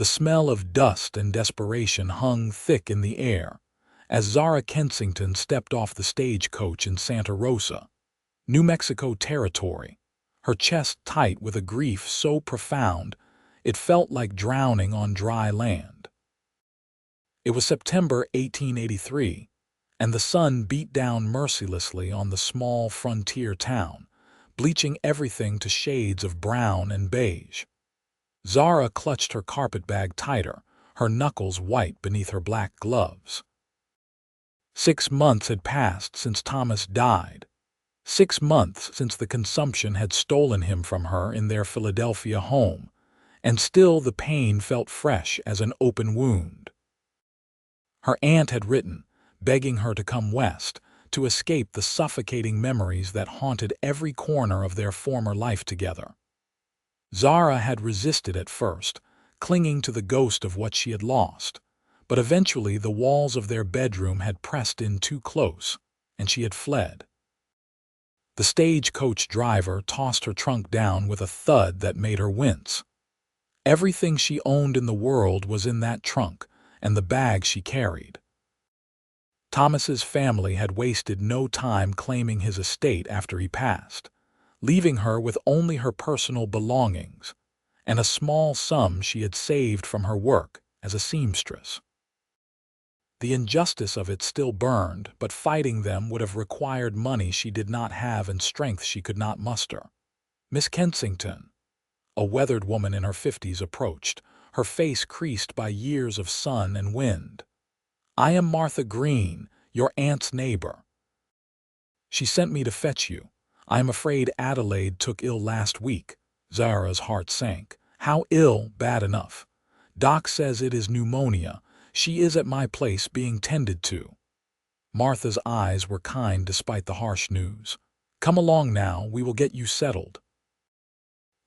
The smell of dust and desperation hung thick in the air as Zara Kensington stepped off the stagecoach in Santa Rosa, New Mexico territory, her chest tight with a grief so profound it felt like drowning on dry land. It was September 1883, and the sun beat down mercilessly on the small frontier town, bleaching everything to shades of brown and beige. Zara clutched her carpetbag tighter, her knuckles white beneath her black gloves. 6 months had passed since Thomas died. 6 months since the consumption had stolen him from her in their Philadelphia home, and still the pain felt fresh as an open wound. Her aunt had written, begging her to come west, to escape the suffocating memories that haunted every corner of their former life together. Zara had resisted at first, clinging to the ghost of what she had lost, but eventually the walls of their bedroom had pressed in too close, and she had fled. The stagecoach driver tossed her trunk down with a thud that made her wince. Everything she owned in the world was in that trunk and the bag she carried. Thomas's family had wasted no time claiming his estate after he passed, leaving her with only her personal belongings and a small sum she had saved from her work as a seamstress. The injustice of it still burned, but fighting them would have required money she did not have and strength she could not muster. Miss Kensington, a weathered woman in her 50s, approached, her face creased by years of sun and wind. "I am Martha Green, your aunt's neighbor. She sent me to fetch you. I am afraid Adelaide took ill last week." Zara's heart sank. "How ill?" "Bad enough. Doc says it is pneumonia. She is at my place being tended to." Martha's eyes were kind despite the harsh news. "Come along now, we will get you settled."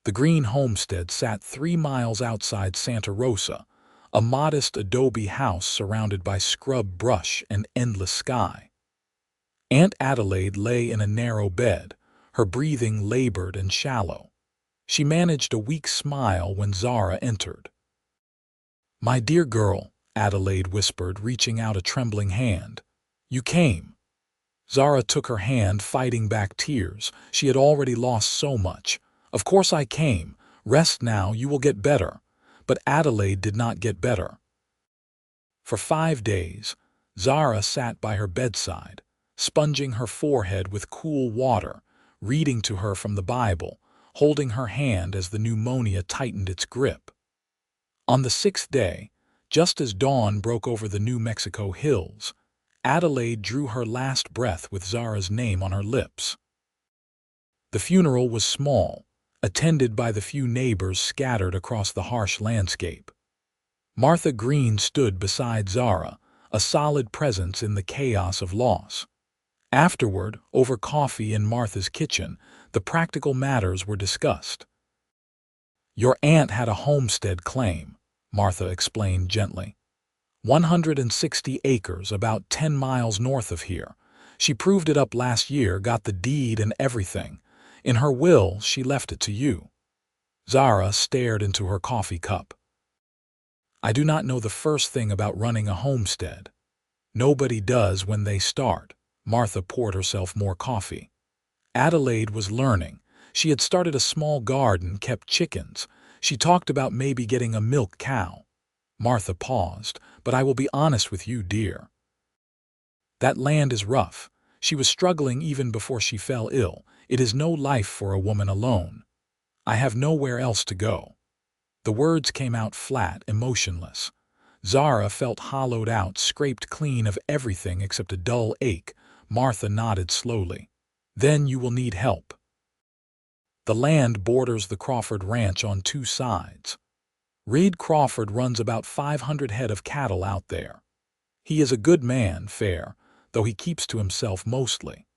The Green homestead sat 3 miles outside Santa Rosa, a modest adobe house surrounded by scrub brush and endless sky. Aunt Adelaide lay in a narrow bed, her breathing labored and shallow. She managed a weak smile when Zara entered. "My dear girl," Adelaide whispered, reaching out a trembling hand. "You came." Zara took her hand, fighting back tears. She had already lost so much. "Of course I came. Rest now, you will get better." But Adelaide did not get better. For 5 days, Zara sat by her bedside, sponging her forehead with cool water, reading to her from the Bible, holding her hand as the pneumonia tightened its grip. On the 6th day, just as dawn broke over the New Mexico hills, Adelaide drew her last breath with Zara's name on her lips. The funeral was small, attended by the few neighbors scattered across the harsh landscape. Martha Green stood beside Zara, a solid presence in the chaos of loss. Afterward, over coffee in Martha's kitchen, the practical matters were discussed. "Your aunt had a homestead claim," Martha explained gently. 160 acres, about 10 miles north of here. She proved it up last year, got the deed and everything. In her will, she left it to you." Zara stared into her coffee cup. "I do not know the first thing about running a homestead." "Nobody does when they start." Martha poured herself more coffee. Adelaide was learning. She had started a small garden, kept chickens. She talked about maybe getting a milk cow. Martha paused. "But I will be honest with you, dear. That land is rough. She was struggling even before she fell ill. It is no life for a woman alone. I have nowhere else to go." The words came out flat, emotionless. Zara felt hollowed out, scraped clean of everything except a dull ache. Martha nodded slowly. "Then you will need help." The land borders the Crawford ranch on 2 sides. Reed Crawford runs about 500 head of cattle out there. He is a good man, fair, though he keeps to himself mostly.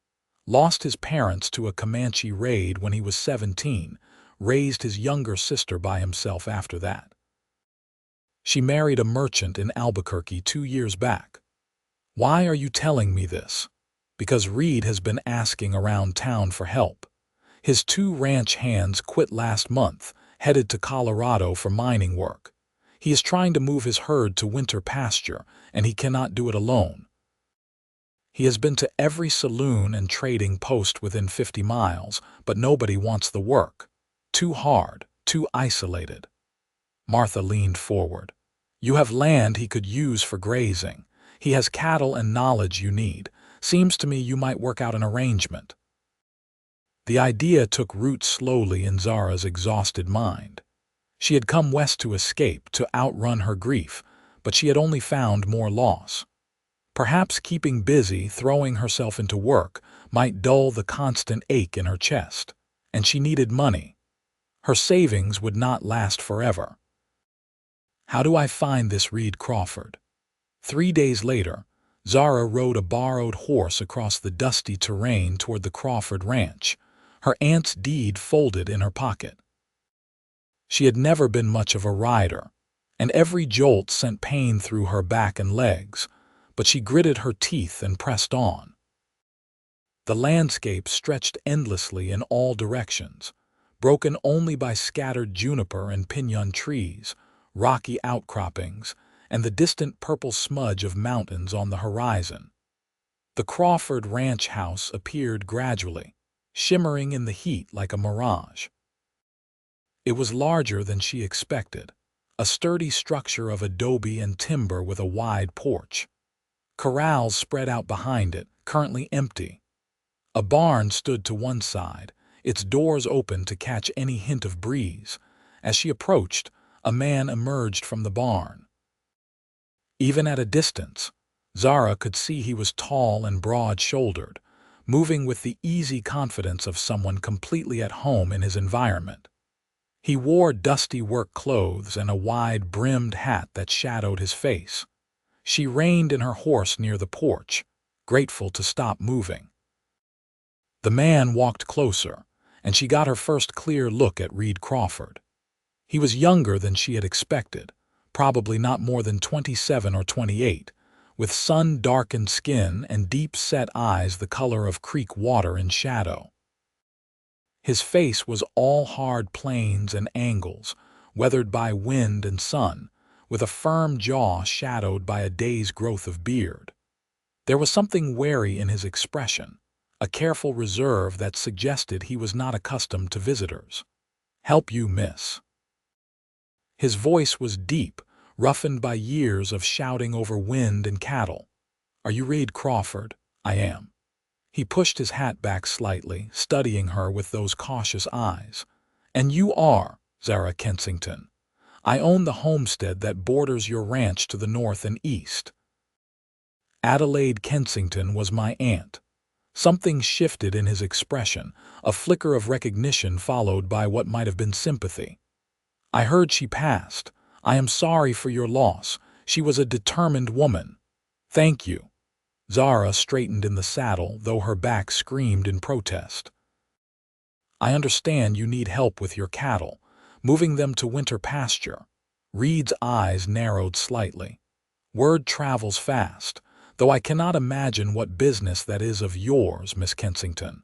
Lost his parents to a Comanche raid when he was 17, raised his younger sister by himself after that. She married a merchant in Albuquerque 2 years back. "Why are you telling me this?" "Because Reed has been asking around town for help. His 2 ranch hands quit last month, headed to Colorado for mining work. He is trying to move his herd to winter pasture, and he cannot do it alone. He has been to every saloon and trading post within 50 miles, but nobody wants the work. Too hard, too isolated. Martha leaned forward. You have land he could use for grazing. He has cattle and knowledge you need. Seems to me you might work out an arrangement. The idea took root slowly in Zara's exhausted mind. She had come west to escape, to outrun her grief, but she had only found more loss. Perhaps keeping busy, throwing herself into work, might dull the constant ache in her chest. And she needed money. Her savings would not last forever. How do I find this Reed Crawford? 3 days later, Zara rode a borrowed horse across the dusty terrain toward the Crawford ranch, her aunt's deed folded in her pocket. She had never been much of a rider, and every jolt sent pain through her back and legs, but she gritted her teeth and pressed on. The landscape stretched endlessly in all directions, broken only by scattered juniper and piñon trees, rocky outcroppings, and the distant purple smudge of mountains on the horizon. The Crawford ranch house appeared gradually, shimmering in the heat like a mirage. It was larger than she expected, a sturdy structure of adobe and timber with a wide porch. Corrals spread out behind it, currently empty. A barn stood to one side, its doors open to catch any hint of breeze. As she approached, a man emerged from the barn. Even at a distance, Zara could see he was tall and broad-shouldered, moving with the easy confidence of someone completely at home in his environment. He wore dusty work clothes and a wide-brimmed hat that shadowed his face. She reined in her horse near the porch, grateful to stop moving. The man walked closer, and she got her first clear look at Reed Crawford. He was younger than she had expected, probably not more than 27 or 28, with sun-darkened skin and deep-set eyes the color of creek water in shadow. His face was all hard planes and angles, weathered by wind and sun, with a firm jaw shadowed by a day's growth of beard. There was something wary in his expression, a careful reserve that suggested he was not accustomed to visitors. "Help you, miss." His voice was deep, roughened by years of shouting over wind and cattle. "Are you Reed Crawford?" "I am." He pushed his hat back slightly, studying her with those cautious eyes. "And you are Zara Kensington. I own the homestead that borders your ranch to the north and east." Adelaide Kensington was my aunt. Something shifted in his expression, a flicker of recognition followed by what might have been sympathy. "I heard she passed. I am sorry for your loss. She was a determined woman." "Thank you." Zara straightened in the saddle, though her back screamed in protest. "I understand you need help with your cattle, moving them to winter pasture." Reed's eyes narrowed slightly. "Word travels fast, though I cannot imagine what business that is of yours, Miss Kensington.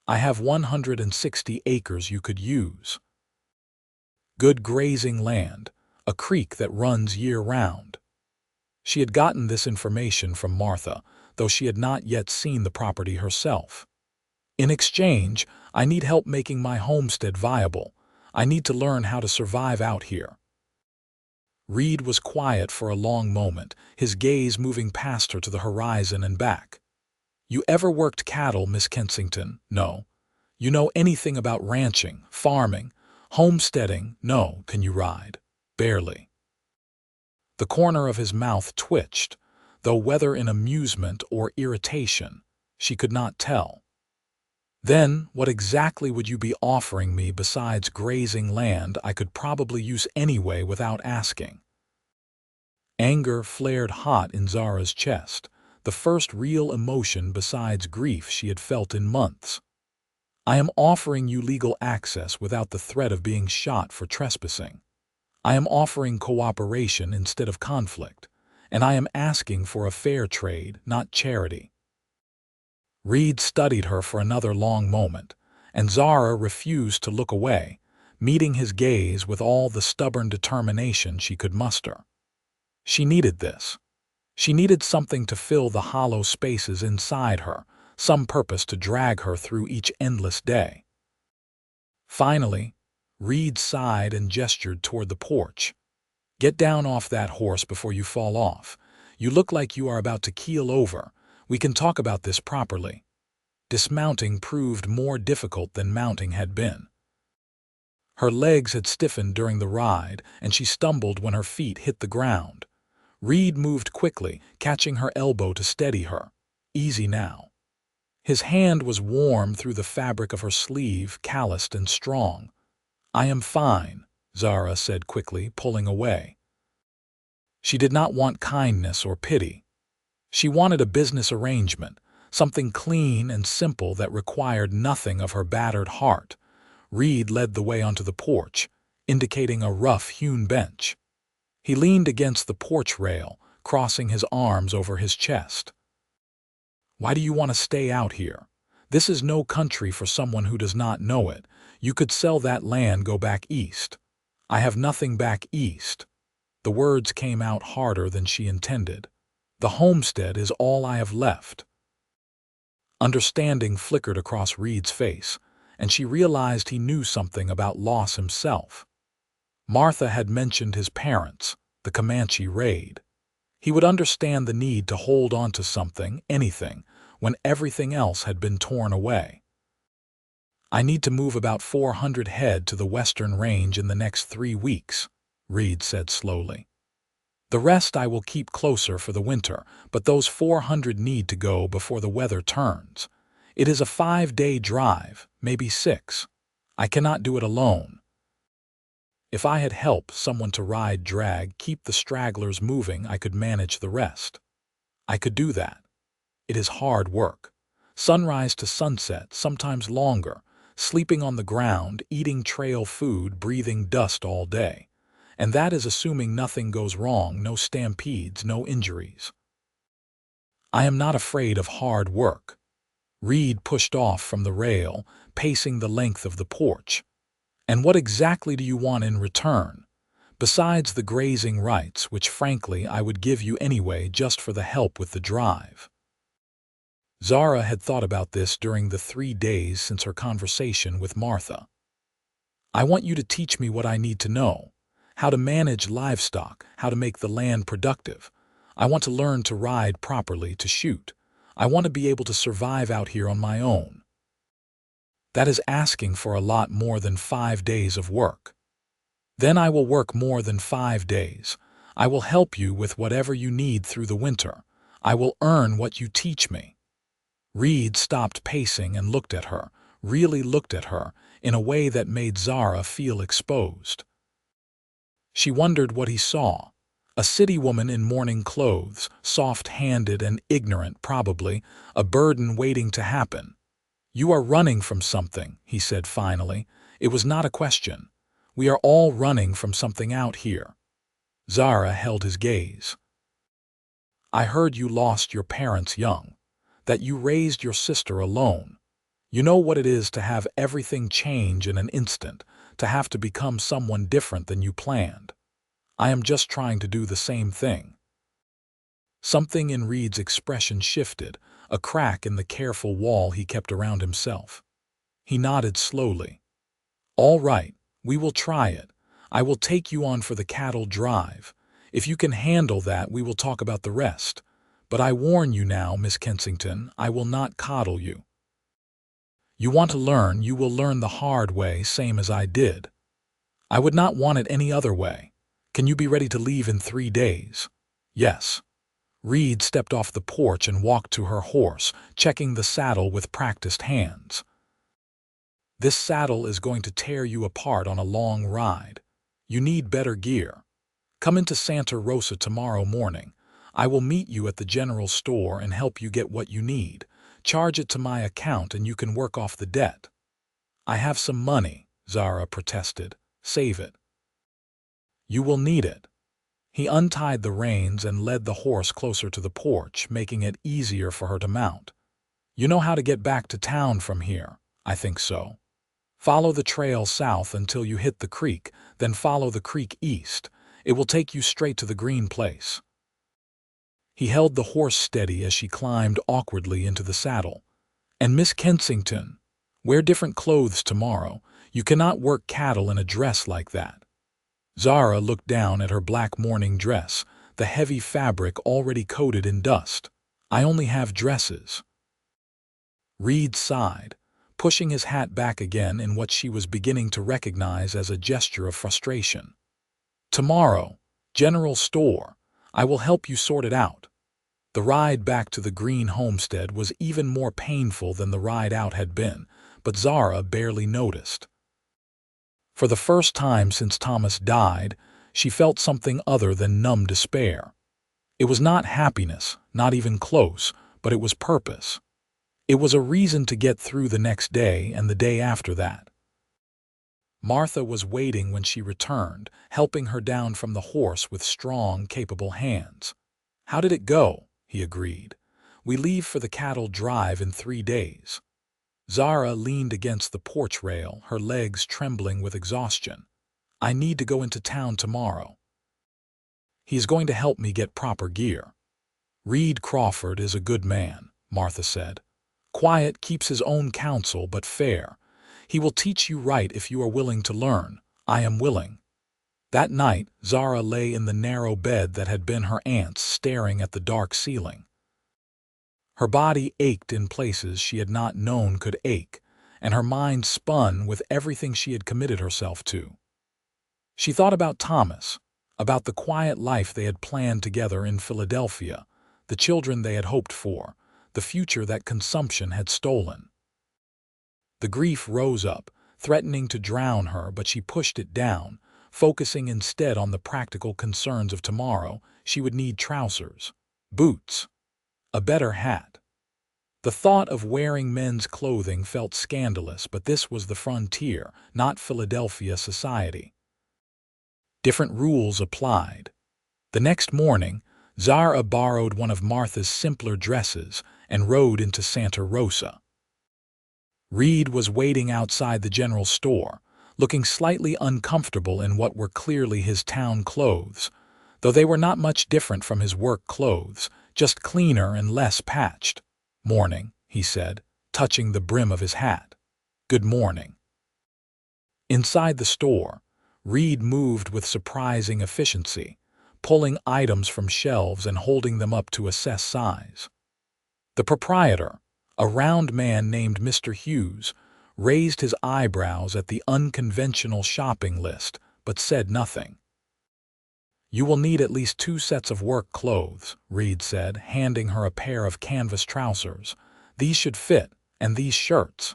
I have 160 acres you could use. Good grazing land, a creek that runs year-round." She had gotten this information from Martha, though she had not yet seen the property herself. "In exchange, I need help making my homestead viable. I need to learn how to survive out here." Reed was quiet for a long moment, his gaze moving past her to the horizon and back. "You ever worked cattle, Miss Kensington?" "No." "You know anything about ranching, farming, homesteading?" "No." "Can you ride?" "Barely." The corner of his mouth twitched, though whether in amusement or irritation, she could not tell. "Then, what exactly would you be offering me besides grazing land I could probably use anyway without asking?" Anger flared hot in Zara's chest, the first real emotion besides grief she had felt in months. "I am offering you legal access without the threat of being shot for trespassing. I am offering cooperation instead of conflict, and I am asking for a fair trade, not charity." Reed studied her for another long moment, and Zara refused to look away, meeting his gaze with all the stubborn determination she could muster. She needed this. She needed something to fill the hollow spaces inside her, some purpose to drag her through each endless day. Finally, Reed sighed and gestured toward the porch. "Get down off that horse before you fall off. You look like you are about to keel over. We can talk about this properly." Dismounting proved more difficult than mounting had been. Her legs had stiffened during the ride, and she stumbled when her feet hit the ground. Reed moved quickly, catching her elbow to steady her. "Easy now." His hand was warm through the fabric of her sleeve, calloused and strong. "I am fine," Zara said quickly, pulling away. She did not want kindness or pity. She wanted a business arrangement, something clean and simple that required nothing of her battered heart. Reed led the way onto the porch, indicating a rough-hewn bench. He leaned against the porch rail, crossing his arms over his chest. "Why do you want to stay out here? This is no country for someone who does not know it. You could sell that land, go back east." "I have nothing back east." The words came out harder than she intended. "The homestead is all I have left." Understanding flickered across Reed's face, and she realized he knew something about loss himself. Martha had mentioned his parents, the Comanche raid. He would understand the need to hold on to something, anything, when everything else had been torn away. "I need to move about 400 head to the western range in the next 3 weeks, Reed said slowly. "The rest I will keep closer for the winter, but those 400 need to go before the weather turns. It is a 5-day drive, maybe 6. I cannot do it alone. If I had help, someone to ride, drag, keep the stragglers moving, I could manage the rest. I could do that. It is hard work. Sunrise to sunset, sometimes longer, sleeping on the ground, eating trail food, breathing dust all day. And that is assuming nothing goes wrong, no stampedes, no injuries. I am not afraid of hard work." Reed pushed off from the rail, pacing the length of the porch. "And what exactly do you want in return? Besides the grazing rights, which frankly I would give you anyway just for the help with the drive." Zara had thought about this during the 3 days since her conversation with Martha. "I want you to teach me what I need to know. How to manage livestock, how to make the land productive. I want to learn to ride properly, to shoot. I want to be able to survive out here on my own." "That is asking for a lot more than 5 days of work." "Then I will work more than 5 days. I will help you with whatever you need through the winter. I will earn what you teach me." Reed stopped pacing and looked at her, really looked at her, in a way that made Zara feel exposed. She wondered what he saw. A city woman in mourning clothes, soft-handed and ignorant probably, a burden waiting to happen. "You are running from something," he said finally. It was not a question. "We are all running from something out here." Zara held his gaze. "I heard you lost your parents young, that you raised your sister alone. You know what it is to have everything change in an instant, to have to become someone different than you planned. I am just trying to do the same thing." Something in Reed's expression shifted, a crack in the careful wall he kept around himself. He nodded slowly. "All right, we will try it. I will take you on for the cattle drive. If you can handle that, we will talk about the rest. But I warn you now, Miss Kensington, I will not coddle you. You want to learn, you will learn the hard way, same as I did. I would not want it any other way. Can you be ready to leave in 3 days? "Yes." Reed stepped off the porch and walked to her horse, checking the saddle with practiced hands. "This saddle is going to tear you apart on a long ride. You need better gear. Come into Santa Rosa tomorrow morning. I will meet you at the general store and help you get what you need. Charge it to my account and you can work off the debt." "I have some money," Zara protested. "Save it." "You will need it." He untied the reins and led the horse closer to the porch, making it easier for her to mount. "You know how to get back to town from here?" "I think so." Follow the trail south until you hit the creek, then follow the creek east. It will take you straight to the green place." He held the horse steady as she climbed awkwardly into the saddle. "And Miss Kensington, wear different clothes tomorrow. You cannot work cattle in a dress like that." Zara looked down at her black morning dress, the heavy fabric already coated in dust. "I only have dresses." Reed sighed, pushing his hat back again in what she was beginning to recognize as a gesture of frustration. "Tomorrow, general store. I will help you sort it out." The ride back to the green homestead was even more painful than the ride out had been, but Zara barely noticed. For the first time since Thomas died, she felt something other than numb despair. It was not happiness, not even close, but it was purpose. It was a reason to get through the next day and the day after that. Martha was waiting when she returned, helping her down from the horse with strong, capable hands. "How did it go?" he agreed. "We leave for the cattle drive in 3 days." Zara leaned against the porch rail, her legs trembling with exhaustion. "I need to go into town tomorrow." "He is going to help me get proper gear." "Reed Crawford is a good man," Martha said. "Quiet, keeps his own counsel, but fair. He will teach you right if you are willing to learn. I am willing." That night, Zara lay in the narrow bed that had been her aunt's, staring at the dark ceiling. Her body ached in places she had not known could ache, and her mind spun with everything she had committed herself to. She thought about Thomas, about the quiet life they had planned together in Philadelphia, the children they had hoped for, the future that consumption had stolen. The grief rose up, threatening to drown her, but she pushed it down, focusing instead on the practical concerns of tomorrow. She would need trousers, boots, a better hat. The thought of wearing men's clothing felt scandalous, but this was the frontier, not Philadelphia society. Different rules applied. The next morning, Zara borrowed one of Martha's simpler dresses and rode into Santa Rosa. Reed was waiting outside the general store, looking slightly uncomfortable in what were clearly his town clothes, though they were not much different from his work clothes, just cleaner and less patched. "Morning," he said, touching the brim of his hat. "Good morning." Inside the store, Reed moved with surprising efficiency, pulling items from shelves and holding them up to assess size. The proprietor, a round man named Mr. Hughes, raised his eyebrows at the unconventional shopping list, but said nothing. "You will need at least 2 sets of work clothes," Reed said, handing her a pair of canvas trousers. "These should fit, and these shirts."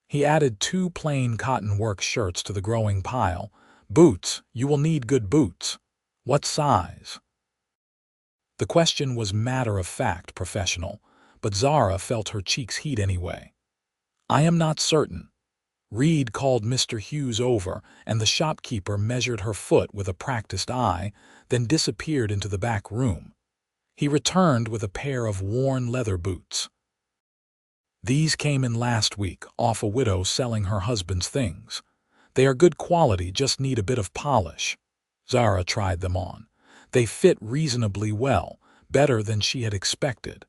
He added 2 plain cotton work shirts to the growing pile. "Boots, you will need good boots." "What size?" The question was matter-of-fact, professional, but Zara felt her cheeks heat anyway. "I am not certain." Reed called Mr. Hughes over, and the shopkeeper measured her foot with a practiced eye, then disappeared into the back room. He returned with a pair of worn leather boots. "These came in last week, off a widow selling her husband's things. They are good quality, just need a bit of polish." Zara tried them on. They fit reasonably well, better than she had expected.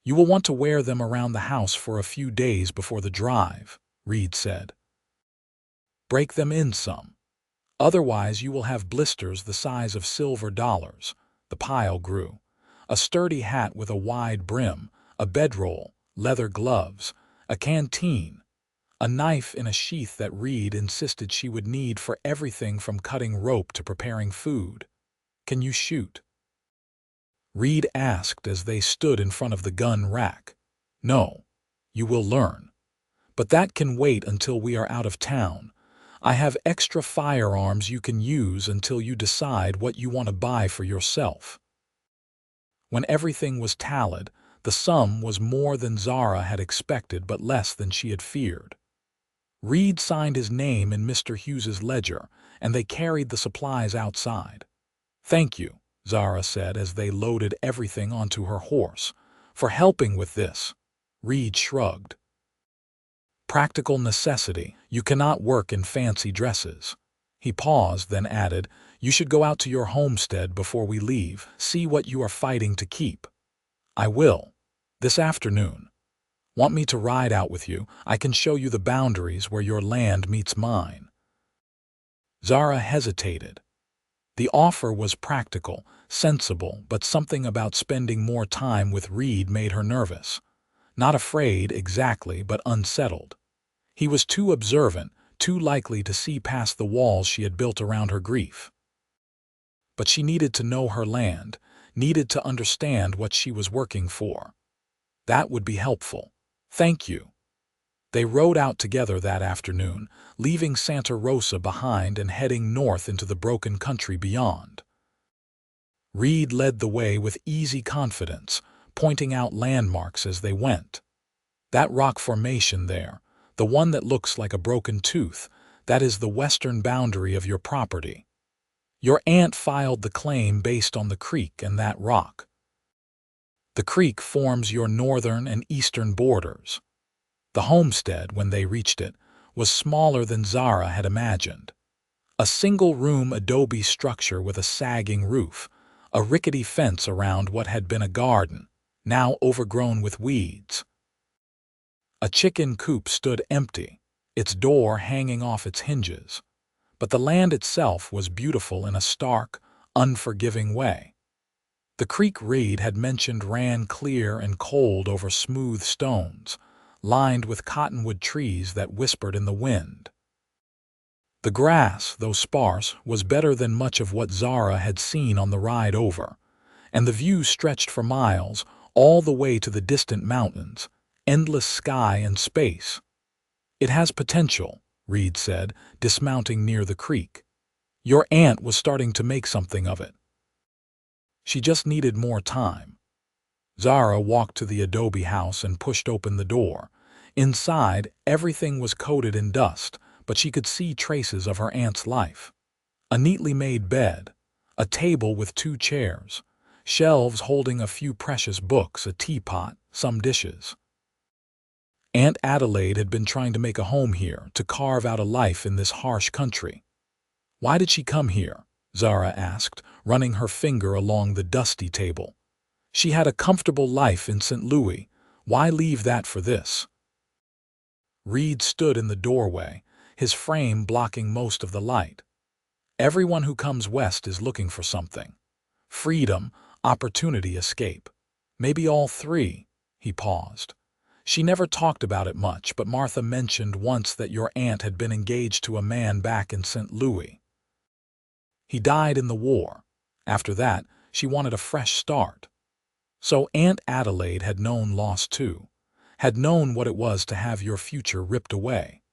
"You will want to wear them around the house for a few days before the drive," Reed said. "Break them in some. Otherwise you will have blisters the size of silver dollars." The pile grew. A sturdy hat with a wide brim, a bedroll, leather gloves, a canteen, a knife in a sheath that Reed insisted she would need for everything from cutting rope to preparing food. "Can you shoot?" Reed asked as they stood in front of the gun rack. "No. You will learn. But that can wait until we are out of town. I have extra firearms you can use until you decide what you want to buy for yourself." When everything was tallied, the sum was more than Zara had expected but less than she had feared. Reed signed his name in Mr. Hughes's ledger, and they carried the supplies outside. "Thank you," Zara said as they loaded everything onto her horse. "For helping with this." Reed shrugged. "Practical necessity. You cannot work in fancy dresses." He paused, then added, "You should go out to your homestead before we leave, see what you are fighting to keep." "I will. This afternoon. Want me to ride out with you? I can show you the boundaries where your land meets mine." Zara hesitated. The offer was practical, sensible, but something about spending more time with Reed made her nervous. Not afraid exactly, but unsettled. He was too observant, too likely to see past the walls she had built around her grief. But she needed to know her land, needed to understand what she was working for. That would be helpful. "Thank you." They rode out together that afternoon, leaving Santa Rosa behind and heading north into the broken country beyond. Reed led the way with easy confidence, pointing out landmarks as they went. "That rock formation there, the one that looks like a broken tooth, that is the western boundary of your property. Your aunt filed the claim based on the creek and that rock. The creek forms your northern and eastern borders." The homestead, when they reached it, was smaller than Zara had imagined. A single-room adobe structure with a sagging roof, a rickety fence around what had been a garden, now overgrown with weeds. A chicken coop stood empty, its door hanging off its hinges, but the land itself was beautiful in a stark, unforgiving way. The creek Reed had mentioned ran clear and cold over smooth stones, lined with cottonwood trees that whispered in the wind. The grass, though sparse, was better than much of what Zara had seen on the ride over, and the view stretched for miles, all the way to the distant mountains, endless sky and space. "It has potential," Reed said, dismounting near the creek. "Your aunt was starting to make something of it. She just needed more time." Zara walked to the adobe house and pushed open the door. Inside, everything was coated in dust, but she could see traces of her aunt's life. A neatly made bed, a table with 2 chairs, shelves holding a few precious books, a teapot, some dishes. Aunt Adelaide had been trying to make a home here, to carve out a life in this harsh country. "Why did she come here?" Zara asked, running her finger along the dusty table. "She had a comfortable life in St. Louis. Why leave that for this?" Reed stood in the doorway, his frame blocking most of the light. "Everyone who comes west is looking for something. Freedom, opportunity, escape. Maybe all 3. He paused. "She never talked about it much, but Martha mentioned once that your aunt had been engaged to a man back in St. Louis. He died in the war. After that, she wanted a fresh start. So Aunt Adelaide had known loss too, had known what it was to have your future ripped away."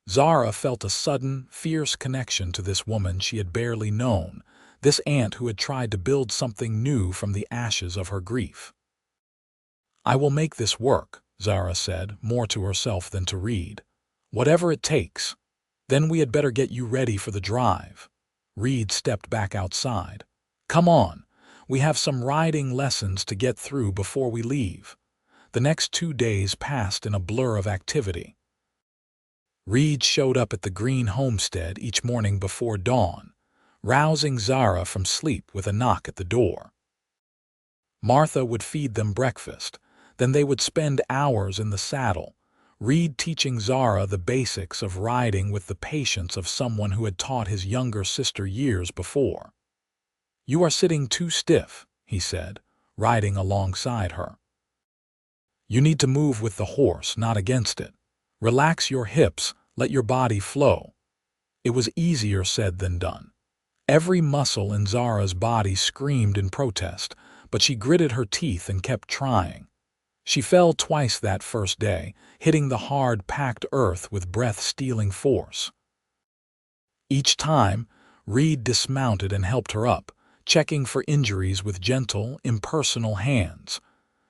Zara felt a sudden, fierce connection to this woman she had barely known, this aunt who had tried to build something new from the ashes of her grief. "I will make this work," Zara said, more to herself than to Reed. "Whatever it takes. Then we had better get you ready for the drive." Reed stepped back outside. "Come on. We have some riding lessons to get through before we leave." The next 2 days passed in a blur of activity. Reed showed up at the green homestead each morning before dawn, rousing Zara from sleep with a knock at the door. Martha would feed them breakfast, then they would spend hours in the saddle, Reed teaching Zara the basics of riding with the patience of someone who had taught his younger sister years before. "You are sitting too stiff," he said, riding alongside her. "You need to move with the horse, not against it. Relax your hips, let your body flow." It was easier said than done. Every muscle in Zara's body screamed in protest, but she gritted her teeth and kept trying. She fell twice that first day, hitting the hard, packed earth with breath-stealing force. Each time, Reed dismounted and helped her up, checking for injuries with gentle, impersonal hands.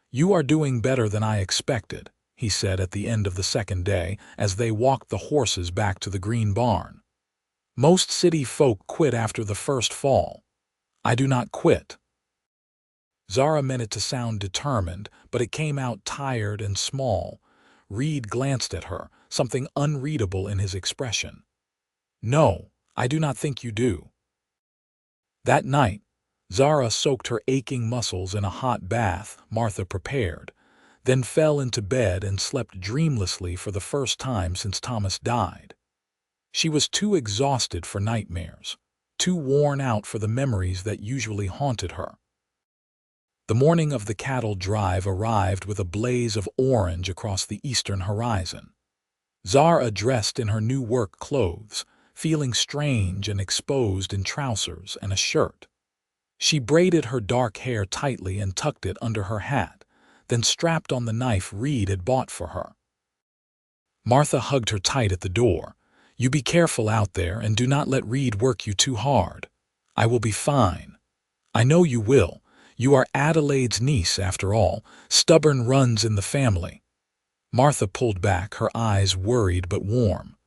"You are doing better than I expected," he said at the end of the second day as they walked the horses back to the green barn. "Most city folk quit after the first fall. I do not quit." Zara meant it to sound determined, but it came out tired and small. Reed glanced at her, something unreadable in his expression. "No, I do not think you do." That night, Zara soaked her aching muscles in a hot bath Martha prepared, then fell into bed and slept dreamlessly for the first time since Thomas died. She was too exhausted for nightmares, too worn out for the memories that usually haunted her. The morning of the cattle drive arrived with a blaze of orange across the eastern horizon. Zara, dressed in her new work clothes, feeling strange and exposed in trousers and a shirt. She braided her dark hair tightly and tucked it under her hat, then strapped on the knife Reed had bought for her. Martha hugged her tight at the door. "You be careful out there and do not let Reed work you too hard. I will be fine." "I know you will. You are Adelaide's niece, after all. Stubborn runs in the family." Martha pulled back, her eyes worried but warm.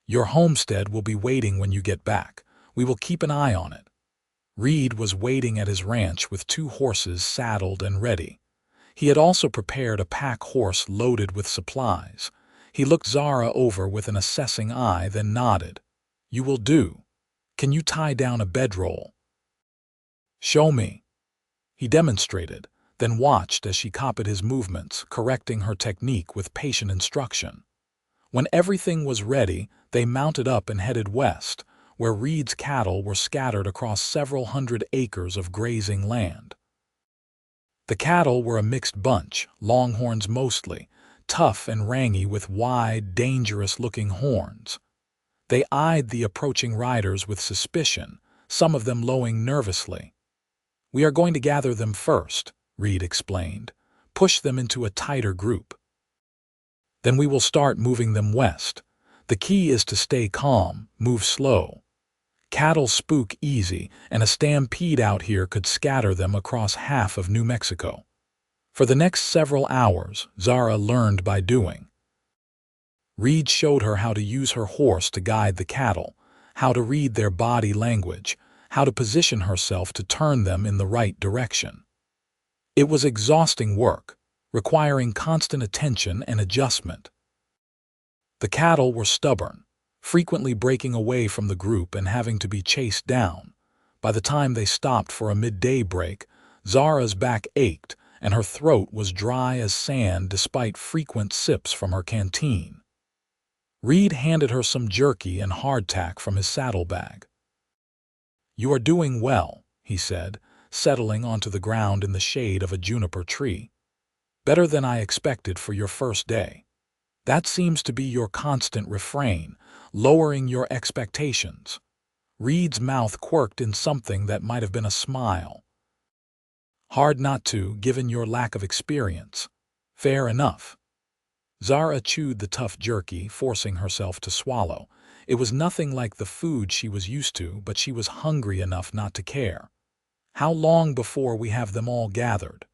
"Your homestead will be waiting when you get back. We will keep an eye on it." Reed was waiting at his ranch with 2 horses saddled and ready. He had also prepared a pack horse loaded with supplies. He looked Zara over with an assessing eye, then nodded. "You will do. Can you tie down a bedroll?" "Show me." He demonstrated, then watched as she copied his movements, correcting her technique with patient instruction. When everything was ready, they mounted up and headed west, where Reed's cattle were scattered across several hundred acres of grazing land. The cattle were a mixed bunch, longhorns mostly, tough and rangy with wide, dangerous-looking horns. They eyed the approaching riders with suspicion, some of them lowing nervously. "We are going to gather them first," Reed explained. "Push them into a tighter group. Then we will start moving them west. The key is to stay calm, move slow. Cattle spook easy, and a stampede out here could scatter them across half of New Mexico." For the next several hours, Zara learned by doing. Reed showed her how to use her horse to guide the cattle, how to read their body language, how to position herself to turn them in the right direction. It was exhausting work, requiring constant attention and adjustment. The cattle were stubborn, frequently breaking away from the group and having to be chased down. By the time they stopped for a midday break, Zara's back ached and her throat was dry as sand despite frequent sips from her canteen. Reed handed her some jerky and hardtack from his saddlebag. "You are doing well," he said, settling onto the ground in the shade of a juniper tree. "Better than I expected for your first day. That seems to be your constant refrain, lowering your expectations." Reed's mouth quirked in something that might have been a smile. "Hard not to, given your lack of experience." "Fair enough." Zara chewed the tough jerky, forcing herself to swallow. It was nothing like the food she was used to, but she was hungry enough not to care. "How long before we have them all gathered?"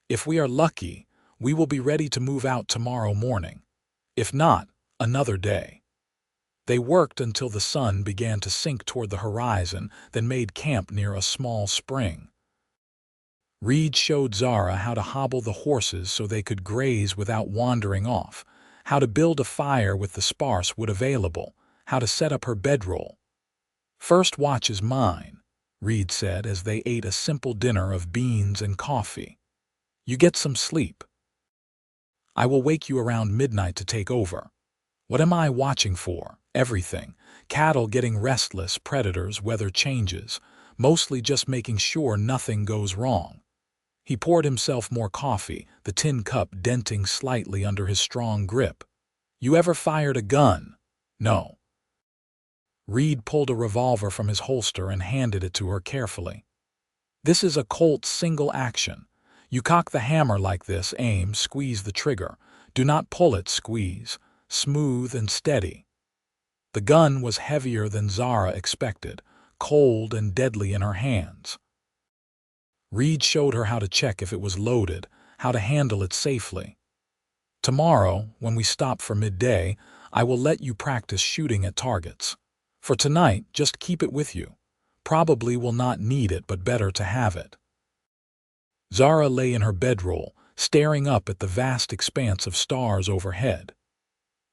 "If we are lucky, we will be ready to move out tomorrow morning. If not, another day." They worked until the sun began to sink toward the horizon, then made camp near a small spring. Reed showed Zara how to hobble the horses so they could graze without wandering off, how to build a fire with the sparse wood available, how to set up her bedroll. "First watch is mine," Reed said as they ate a simple dinner of beans and coffee. "You get some sleep. I will wake you around midnight to take over." "What am I watching for?" "Everything. Cattle getting restless, predators, weather changes. Mostly just making sure nothing goes wrong." He poured himself more coffee, the tin cup denting slightly under his strong grip. "You ever fired a gun?" "No." Reed pulled a revolver from his holster and handed it to her carefully. "This is a Colt single action. You cock the hammer like this, aim, squeeze the trigger. Do not pull it, squeeze. Smooth and steady." The gun was heavier than Zara expected, cold and deadly in her hands. Reed showed her how to check if it was loaded, how to handle it safely. "Tomorrow, when we stop for midday, I will let you practice shooting at targets. For tonight, just keep it with you. Probably will not need it, but better to have it." Zara lay in her bedroll, staring up at the vast expanse of stars overhead.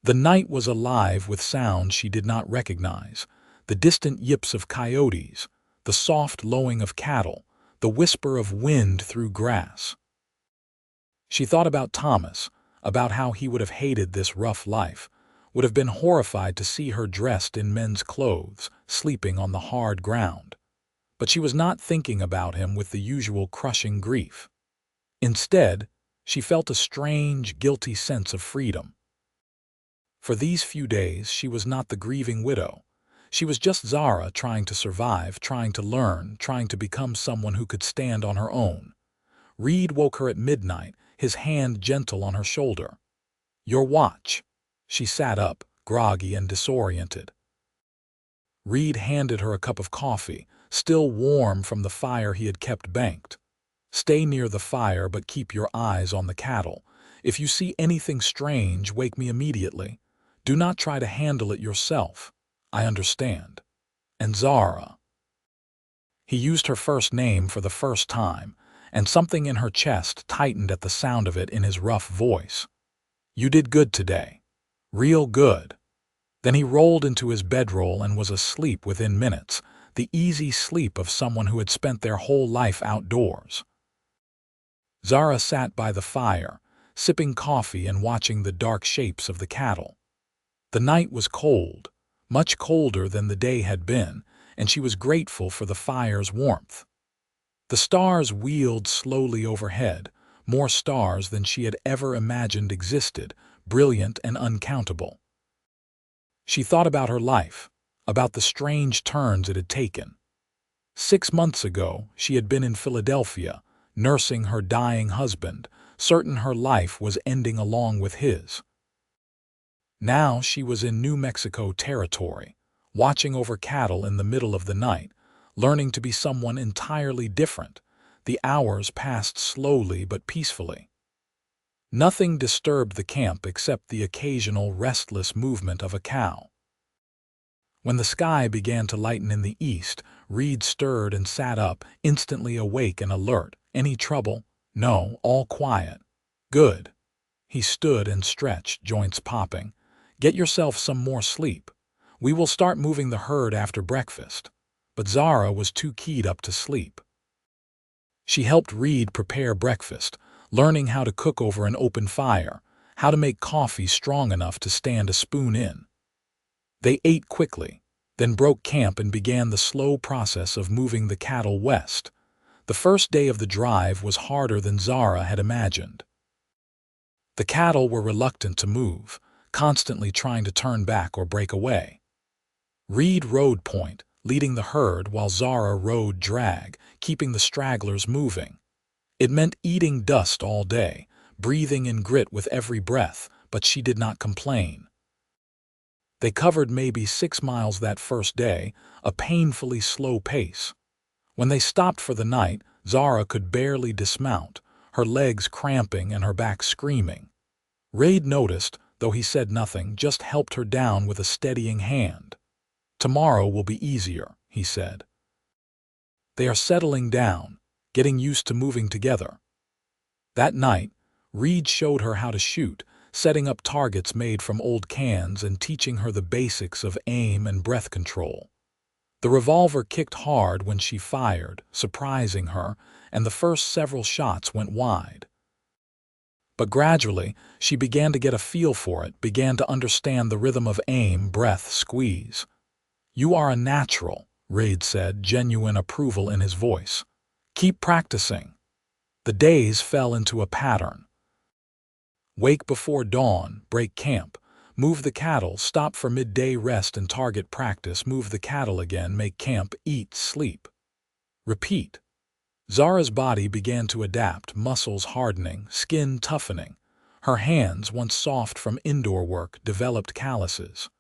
The night was alive with sounds she did not recognize, the distant yips of coyotes, the soft lowing of cattle, the whisper of wind through grass. She thought about Thomas, about how he would have hated this rough life, would have been horrified to see her dressed in men's clothes, sleeping on the hard ground. But she was not thinking about him with the usual crushing grief. Instead, she felt a strange, guilty sense of freedom. For these few days, she was not the grieving widow. She was just Zara, trying to survive, trying to learn, trying to become someone who could stand on her own. Reed woke her at midnight, his hand gentle on her shoulder. "Your watch." She sat up, groggy and disoriented. Reed handed her a cup of coffee, still warm from the fire he had kept banked. "Stay near the fire, but keep your eyes on the cattle. If you see anything strange, wake me immediately. Do not try to handle it yourself. I understand." And Zara. He used her first name for the first time, and something in her chest tightened at the sound of it in his rough voice. "You did good today. Real good." Then he rolled into his bedroll and was asleep within minutes, the easy sleep of someone who had spent their whole life outdoors. Zara sat by the fire, sipping coffee and watching the dark shapes of the cattle. The night was cold, much colder than the day had been, and she was grateful for the fire's warmth. The stars wheeled slowly overhead, more stars than she had ever imagined existed, brilliant and uncountable. She thought about her life, about the strange turns it had taken. 6 months ago, she had been in Philadelphia, nursing her dying husband, certain her life was ending along with his. Now she was in New Mexico territory, watching over cattle in the middle of the night, learning to be someone entirely different. The hours passed slowly but peacefully. Nothing disturbed the camp except the occasional restless movement of a cow. When the sky began to lighten in the east, Reed stirred and sat up, instantly awake and alert. "Any trouble?" "No, all quiet." "Good." He stood and stretched, joints popping. "Get yourself some more sleep. We will start moving the herd after breakfast." But Zara was too keyed up to sleep. She helped Reed prepare breakfast, learning how to cook over an open fire, how to make coffee strong enough to stand a spoon in. They ate quickly, then broke camp and began the slow process of moving the cattle west. The first day of the drive was harder than Zara had imagined. The cattle were reluctant to move, constantly trying to turn back or break away. Reed rode point, leading the herd while Zara rode drag, keeping the stragglers moving. It meant eating dust all day, breathing in grit with every breath, but she did not complain. They covered maybe 6 miles that first day, a painfully slow pace. When they stopped for the night, Zara could barely dismount, her legs cramping and her back screaming. Reed noticed, though he said nothing, just helped her down with a steadying hand. "Tomorrow will be easier," he said. "They are settling down, getting used to moving together." That night, Reed showed her how to shoot, setting up targets made from old cans and teaching her the basics of aim and breath control. The revolver kicked hard when she fired, surprising her, and the first several shots went wide. But gradually, she began to get a feel for it, began to understand the rhythm of aim, breath, squeeze. "You are a natural," Reed said, genuine approval in his voice. "Keep practicing." The days fell into a pattern. Wake before dawn, break camp, move the cattle, stop for midday rest and target practice, move the cattle again, make camp, eat, sleep. Repeat. Zara's body began to adapt, muscles hardening, skin toughening. Her hands, once soft from indoor work, developed calluses.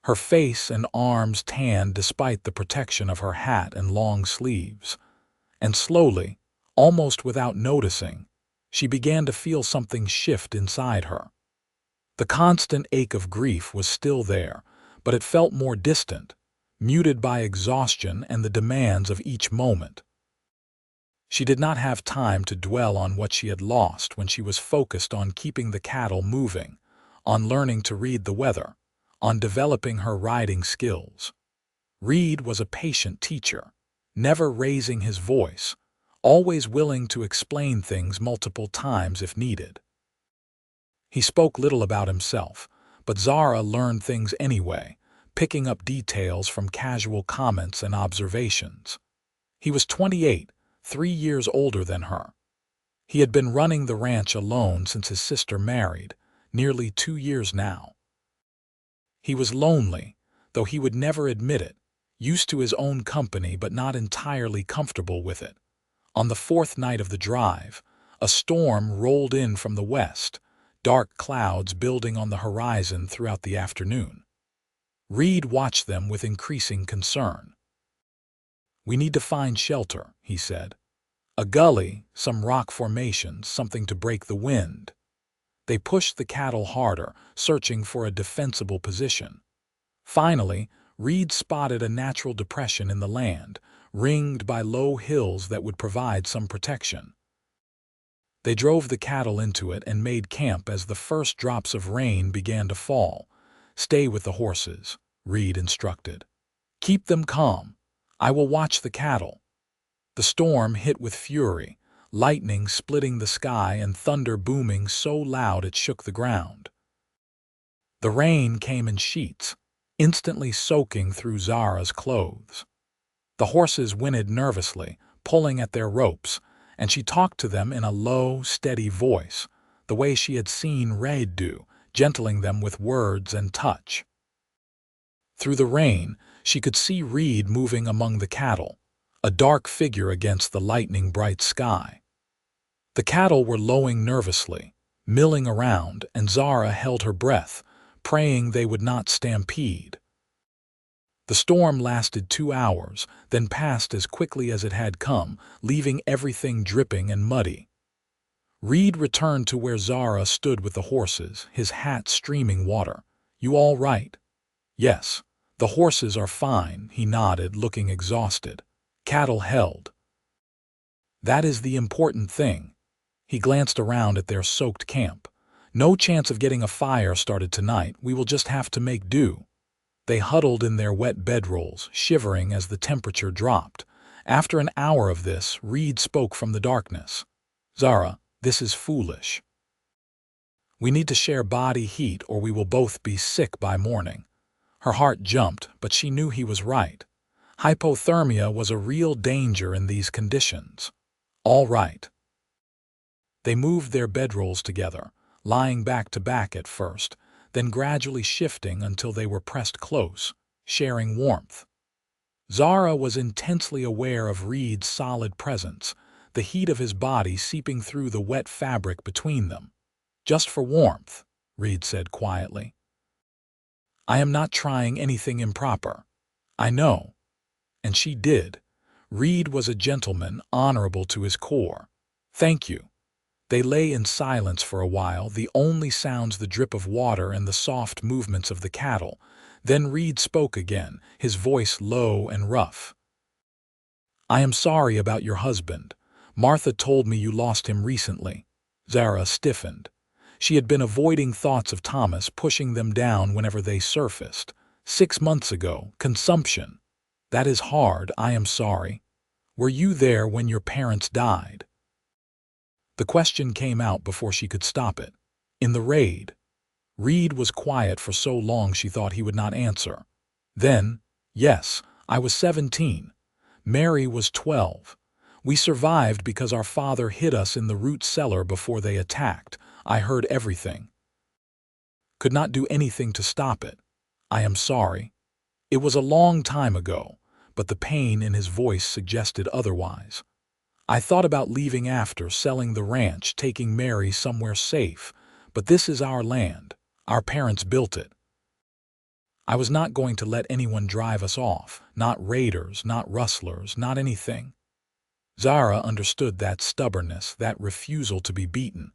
Her face and arms tanned despite the protection of her hat and long sleeves. And slowly, almost without noticing, she began to feel something shift inside her. The constant ache of grief was still there, but it felt more distant, muted by exhaustion and the demands of each moment. She did not have time to dwell on what she had lost when she was focused on keeping the cattle moving, on learning to read the weather, on developing her riding skills. Reed was a patient teacher, never raising his voice, always willing to explain things multiple times if needed. He spoke little about himself, but Zara learned things anyway, picking up details from casual comments and observations. He was 28, 3 years older than her. He had been running the ranch alone since his sister married, nearly 2 years now. He was lonely, though he would never admit it, used to his own company but not entirely comfortable with it. On the fourth night of the drive, a storm rolled in from the west, dark clouds building on the horizon throughout the afternoon. Reed watched them with increasing concern. "We need to find shelter," he said. "A gully, some rock formations, something to break the wind." They pushed the cattle harder, searching for a defensible position. Finally, Reed spotted a natural depression in the land, ringed by low hills that would provide some protection. They drove the cattle into it and made camp as the first drops of rain began to fall. "Stay with the horses," Reed instructed. "Keep them calm. I will watch the cattle." The storm hit with fury, lightning splitting the sky and thunder booming so loud it shook the ground. The rain came in sheets, instantly soaking through Zara's clothes. The horses whinnied nervously, pulling at their ropes, and she talked to them in a low, steady voice, the way she had seen Reed do, gentling them with words and touch. Through the rain, she could see Reed moving among the cattle, a dark figure against the lightning-bright sky. The cattle were lowing nervously, milling around, and Zara held her breath, praying they would not stampede. The storm lasted 2 hours, then passed as quickly as it had come, leaving everything dripping and muddy. Reed returned to where Zara stood with the horses, his hat streaming water. "You all right?" "Yes, the horses are fine," he nodded, looking exhausted. "Cattle held." "That is the important thing." He glanced around at their soaked camp. "No chance of getting a fire started tonight. We will just have to make do." They huddled in their wet bedrolls, shivering as the temperature dropped. After an hour of this, Reed spoke from the darkness. "Zara, this is foolish. We need to share body heat or we will both be sick by morning." Her heart jumped, but she knew he was right. Hypothermia was a real danger in these conditions. "All right." They moved their bedrolls together, lying back to back at first, then gradually shifting until they were pressed close, sharing warmth. Zara was intensely aware of Reed's solid presence, the heat of his body seeping through the wet fabric between them. "Just for warmth," Reed said quietly. "I am not trying anything improper." "I know." And she did. Reed was a gentleman, honorable to his core. "Thank you." They lay in silence for a while, the only sounds the drip of water and the soft movements of the cattle. Then Reed spoke again, his voice low and rough. "I am sorry about your husband. Martha told me you lost him recently." Zara stiffened. She had been avoiding thoughts of Thomas, pushing them down whenever they surfaced. 6 months ago, consumption. "That is hard, I am sorry. Were you there when your parents died?" The question came out before she could stop it. "In the raid." Reed was quiet for so long she thought he would not answer. Then, "Yes, I was 17. Mary was 12. We survived because our father hid us in the root cellar before they attacked. I heard everything. Could not do anything to stop it. I am sorry. It was a long time ago," but the pain in his voice suggested otherwise. "I thought about leaving after selling the ranch, taking Mary somewhere safe, but this is our land. Our parents built it. I was not going to let anyone drive us off, not raiders, not rustlers, not anything." Zara understood that stubbornness, that refusal to be beaten.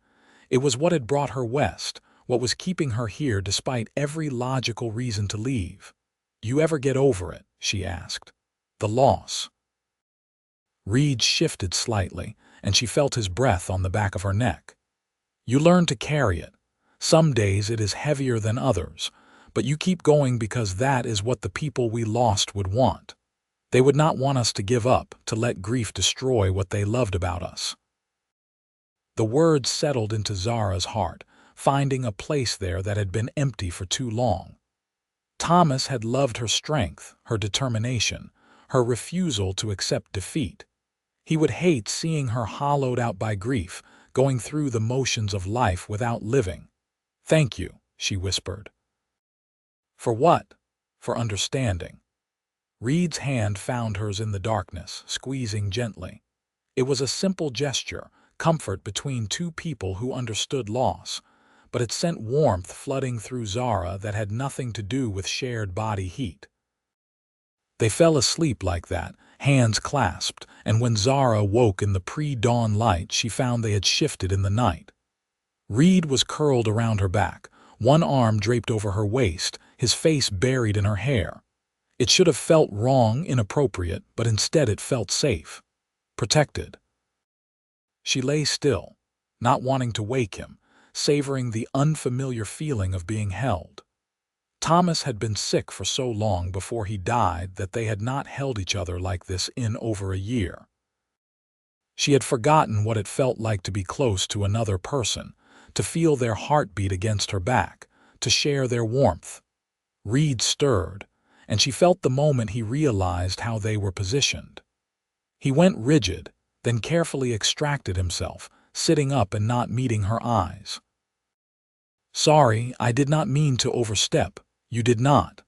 It was what had brought her west, what was keeping her here despite every logical reason to leave. "You ever get over it?" she asked. "The loss?" Reed shifted slightly, and she felt his breath on the back of her neck. You learn to carry it. Some days it is heavier than others, but you keep going because that is what the people we lost would want. They would not want us to give up, to let grief destroy what they loved about us. The words settled into Zara's heart, finding a place there that had been empty for too long. Thomas had loved her strength, her determination, her refusal to accept defeat. He would hate seeing her hollowed out by grief, going through the motions of life without living. "Thank you," she whispered. "For what?" "For understanding." Reed's hand found hers in the darkness, squeezing gently. It was a simple gesture, comfort between two people who understood loss, but it sent warmth flooding through Zara that had nothing to do with shared body heat. They fell asleep like that, hands clasped, and when Zara woke in the pre-dawn light, she found they had shifted in the night. Reed was curled around her back, one arm draped over her waist, his face buried in her hair. It should have felt wrong, inappropriate, but instead it felt safe, protected. She lay still, not wanting to wake him, savoring the unfamiliar feeling of being held. Thomas had been sick for so long before he died that they had not held each other like this in over a year. She had forgotten what it felt like to be close to another person, to feel their heartbeat against her back, to share their warmth. Reed stirred, and she felt the moment he realized how they were positioned. He went rigid, then carefully extracted himself, sitting up and not meeting her eyes. "Sorry, I did not mean to overstep. You did not."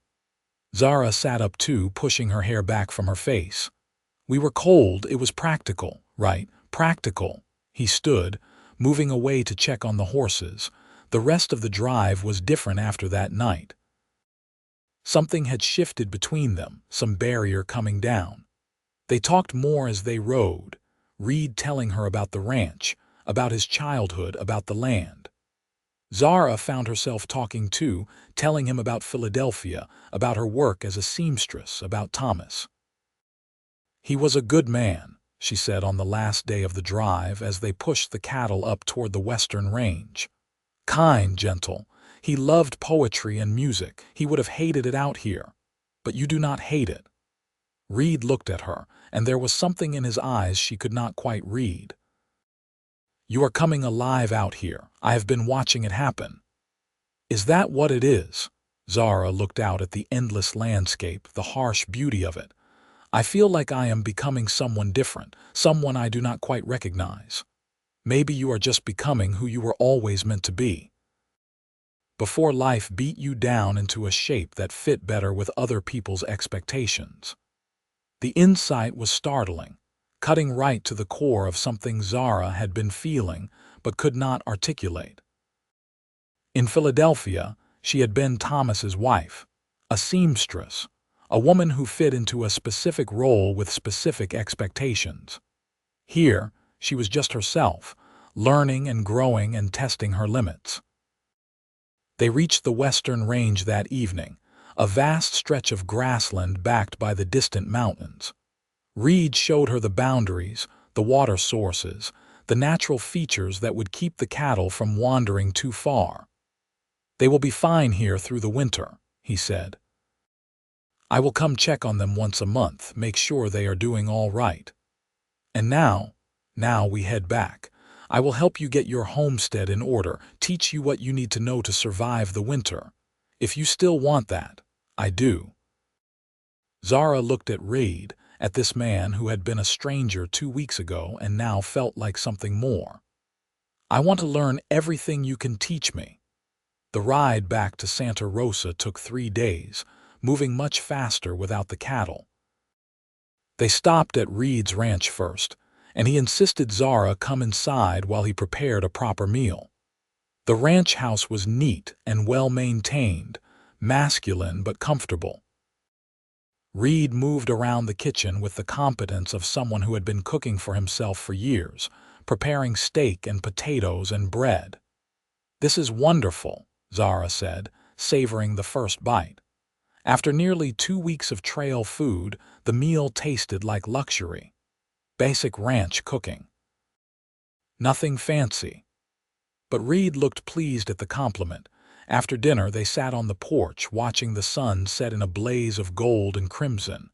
Zara sat up too, pushing her hair back from her face. "We were cold, it was practical, right? Practical." He stood, moving away to check on the horses. The rest of the drive was different after that night. Something had shifted between them, some barrier coming down. They talked more as they rode, Reed telling her about the ranch, about his childhood, about the land. Zara found herself talking too, telling him about Philadelphia, about her work as a seamstress, about Thomas. "He was a good man," she said on the last day of the drive as they pushed the cattle up toward the western range. "Kind, gentle. He loved poetry and music. He would have hated it out here. But you do not hate it." Reed looked at her, and there was something in his eyes she could not quite read. "You are coming alive out here. I have been watching it happen." "Is that what it is?" Zara looked out at the endless landscape, the harsh beauty of it. "I feel like I am becoming someone different, someone I do not quite recognize. Maybe you are just becoming who you were always meant to be. Before life beat you down into a shape that fit better with other people's expectations." The insight was startling, cutting right to the core of something Zara had been feeling but could not articulate. In Philadelphia, she had been Thomas's wife, a seamstress, a woman who fit into a specific role with specific expectations. Here, she was just herself, learning and growing and testing her limits. They reached the western range that evening, a vast stretch of grassland backed by the distant mountains. Reed showed her the boundaries, the water sources, the natural features that would keep the cattle from wandering too far. "They will be fine here through the winter," he said. "I will come check on them once a month, make sure they are doing all right. And now we head back. I will help you get your homestead in order, teach you what you need to know to survive the winter. If you still want that, I do." Zara looked at Reed, at this man who had been a stranger 2 weeks ago and now felt like something more. "I want to learn everything you can teach me." The ride back to Santa Rosa took 3 days, moving much faster without the cattle. They stopped at Reed's ranch first, and he insisted Zara come inside while he prepared a proper meal. The ranch house was neat and well-maintained, masculine but comfortable. Reed moved around the kitchen with the competence of someone who had been cooking for himself for years, preparing steak and potatoes and bread. "This is wonderful," Zara said, savoring the first bite. After nearly 2 weeks of trail food, the meal tasted like luxury. Basic ranch cooking. Nothing fancy. But Reed looked pleased at the compliment. After dinner, they sat on the porch, watching the sun set in a blaze of gold and crimson.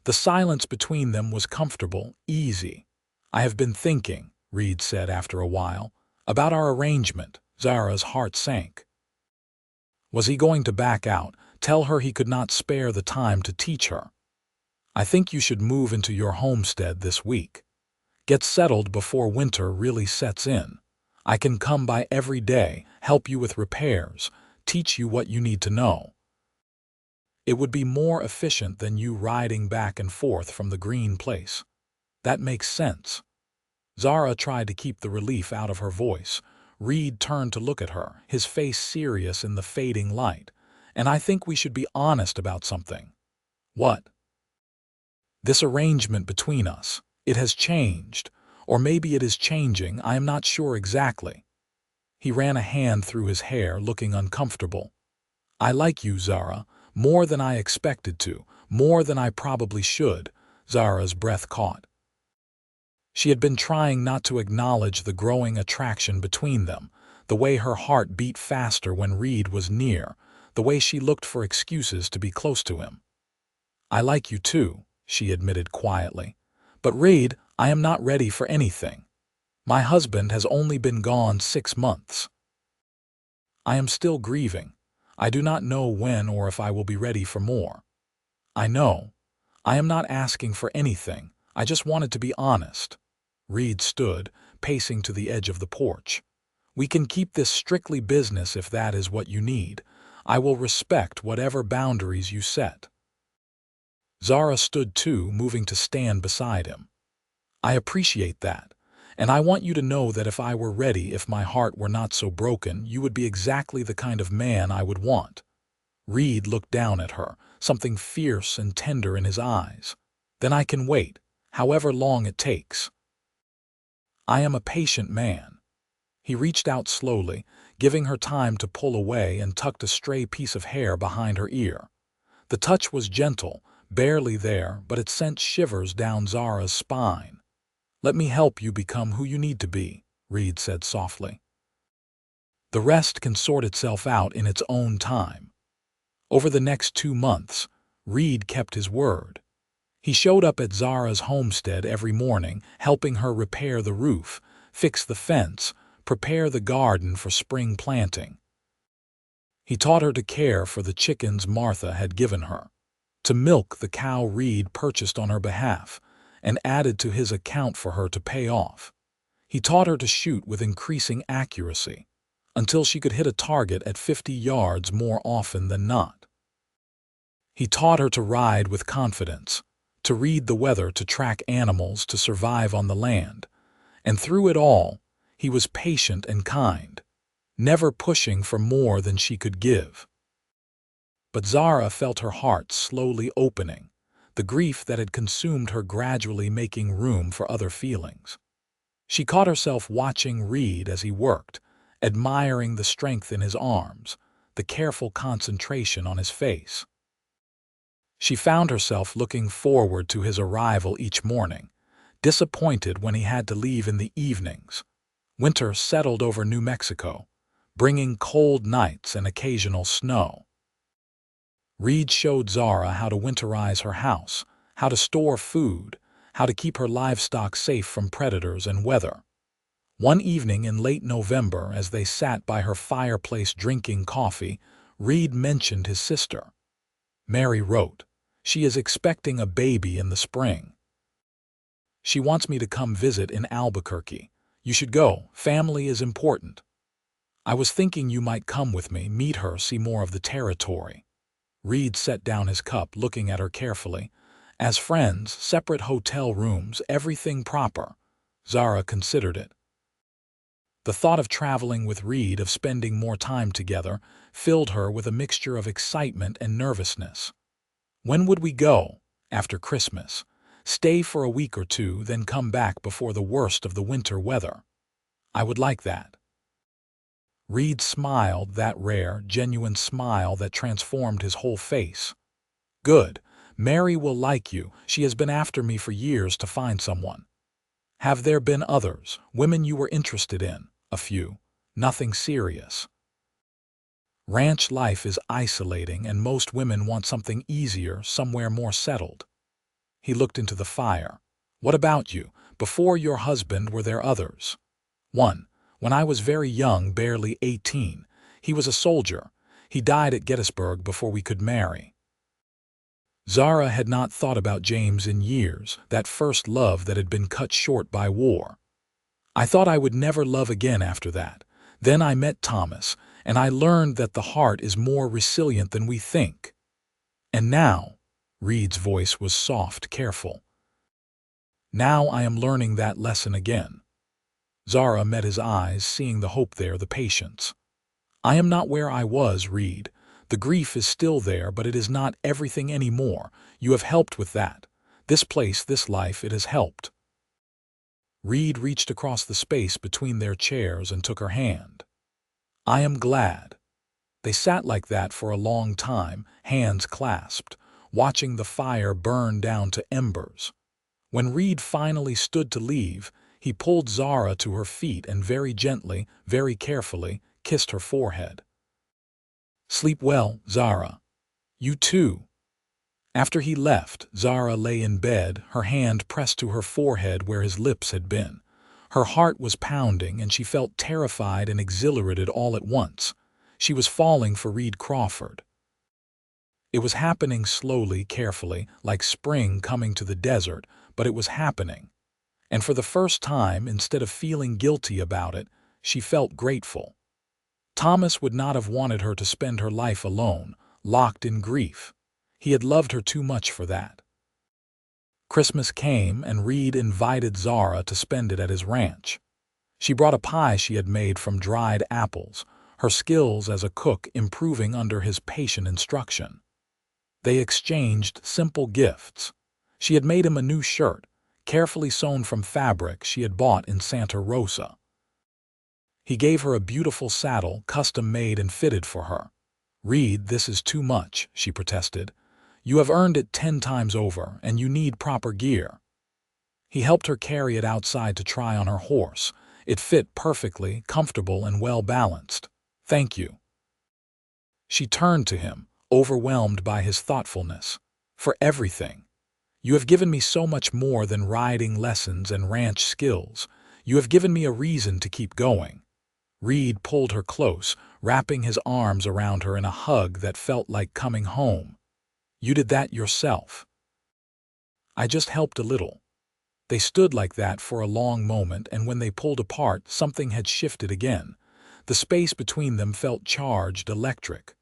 The silence between them was comfortable, easy. "I have been thinking," Reed said after a while, "about our arrangement." Zara's heart sank. Was he going to back out, tell her he could not spare the time to teach her? "I think you should move into your homestead this week. Get settled before winter really sets in. I can come by every day, help you with repairs, teach you what you need to know. It would be more efficient than you riding back and forth from the green place." "That makes sense." Zara tried to keep the relief out of her voice. Reed turned to look at her, his face serious in the fading light. "And I think we should be honest about something." "What?" "This arrangement between us. It has changed. Or maybe it is changing, I am not sure exactly." He ran a hand through his hair, looking uncomfortable. "I like you, Zara, more than I expected to, more than I probably should." Zara's breath caught. She had been trying not to acknowledge the growing attraction between them, the way her heart beat faster when Reed was near, the way she looked for excuses to be close to him. "I like you too," she admitted quietly. "But Reed, I am not ready for anything. My husband has only been gone 6 months. I am still grieving. I do not know when or if I will be ready for more. I know. I am not asking for anything. I just wanted to be honest." Reed stood, pacing to the edge of the porch. "We can keep this strictly business if that is what you need. I will respect whatever boundaries you set." Zara stood too, moving to stand beside him. "I appreciate that. And I want you to know that if I were ready, if my heart were not so broken, you would be exactly the kind of man I would want." Reed looked down at her, something fierce and tender in his eyes. "Then I can wait, however long it takes. I am a patient man." He reached out slowly, giving her time to pull away, and tucked a stray piece of hair behind her ear. The touch was gentle, barely there, but it sent shivers down Zara's spine. "Let me help you become who you need to be," Reed said softly. "The rest can sort itself out in its own time." Over the next 2 months, Reed kept his word. He showed up at Zara's homestead every morning, helping her repair the roof, fix the fence, prepare the garden for spring planting. He taught her to care for the chickens Martha had given her, to milk the cow Reed purchased on her behalf and added to his account for her to pay off. He taught her to shoot with increasing accuracy, until she could hit a target at 50 yards more often than not. He taught her to ride with confidence, to read the weather, to track animals, to survive on the land. And through it all, he was patient and kind, never pushing for more than she could give. But Zara felt her heart slowly opening, the grief that had consumed her gradually making room for other feelings. She caught herself watching Reed as he worked, admiring the strength in his arms, the careful concentration on his face. She found herself looking forward to his arrival each morning, disappointed when he had to leave in the evenings. Winter settled over New Mexico, bringing cold nights and occasional snow. Reed showed Zara how to winterize her house, how to store food, how to keep her livestock safe from predators and weather. One evening in late November, as they sat by her fireplace drinking coffee, Reed mentioned his sister. Mary wrote, "She is expecting a baby in the spring. She wants me to come visit in Albuquerque. You should go. Family is important. I was thinking you might come with me, meet her, see more of the territory." Reed set down his cup, looking at her carefully. "As friends, separate hotel rooms, everything proper." Zara considered it. The thought of traveling with Reed, of spending more time together, filled her with a mixture of excitement and nervousness. "When would we go?" "After Christmas. Stay for a week or 2, then come back before the worst of the winter weather." "I would like that." Reed smiled, that rare, genuine smile that transformed his whole face. "Good. Mary will like you. She has been after me for years to find someone. Have there been others, women you were interested in? A few. Nothing serious. Ranch life is isolating and most women want something easier, somewhere more settled. He looked into the fire. What about you? Before your husband, were there others? One. When I was very young, barely 18. He was a soldier. He died at Gettysburg before we could marry. Zara had not thought about James in years, that first love that had been cut short by war. I thought I would never love again after that. Then I met Thomas, and I learned that the heart is more resilient than we think. And now, Reed's voice was soft, careful. Now I am learning that lesson again. Zara met his eyes, seeing the hope there, the patience. I am not where I was, Reed. The grief is still there, but it is not everything anymore. You have helped with that. This place, this life, it has helped. Reed reached across the space between their chairs and took her hand. I am glad. They sat like that for a long time, hands clasped, watching the fire burn down to embers. When Reed finally stood to leave, he pulled Zara to her feet and very gently, very carefully, kissed her forehead. Sleep well, Zara. You too. After he left, Zara lay in bed, her hand pressed to her forehead where his lips had been. Her heart was pounding and she felt terrified and exhilarated all at once. She was falling for Reed Crawford. It was happening slowly, carefully, like spring coming to the desert, but it was happening. And for the first time, instead of feeling guilty about it, she felt grateful. Thomas would not have wanted her to spend her life alone, locked in grief. He had loved her too much for that. Christmas came and Reed invited Zara to spend it at his ranch. She brought a pie she had made from dried apples, her skills as a cook improving under his patient instruction. They exchanged simple gifts. She had made him a new shirt, carefully sewn from fabric she had bought in Santa Rosa. He gave her a beautiful saddle, custom-made and fitted for her. Reed, this is too much, she protested. You have earned it 10 times over, and you need proper gear. He helped her carry it outside to try on her horse. It fit perfectly, comfortable and well-balanced. Thank you. She turned to him, overwhelmed by his thoughtfulness. For everything. You have given me so much more than riding lessons and ranch skills. You have given me a reason to keep going. Reed pulled her close, wrapping his arms around her in a hug that felt like coming home. You did that yourself. I just helped a little. They stood like that for a long moment, and when they pulled apart, something had shifted again. The space between them felt charged, electric.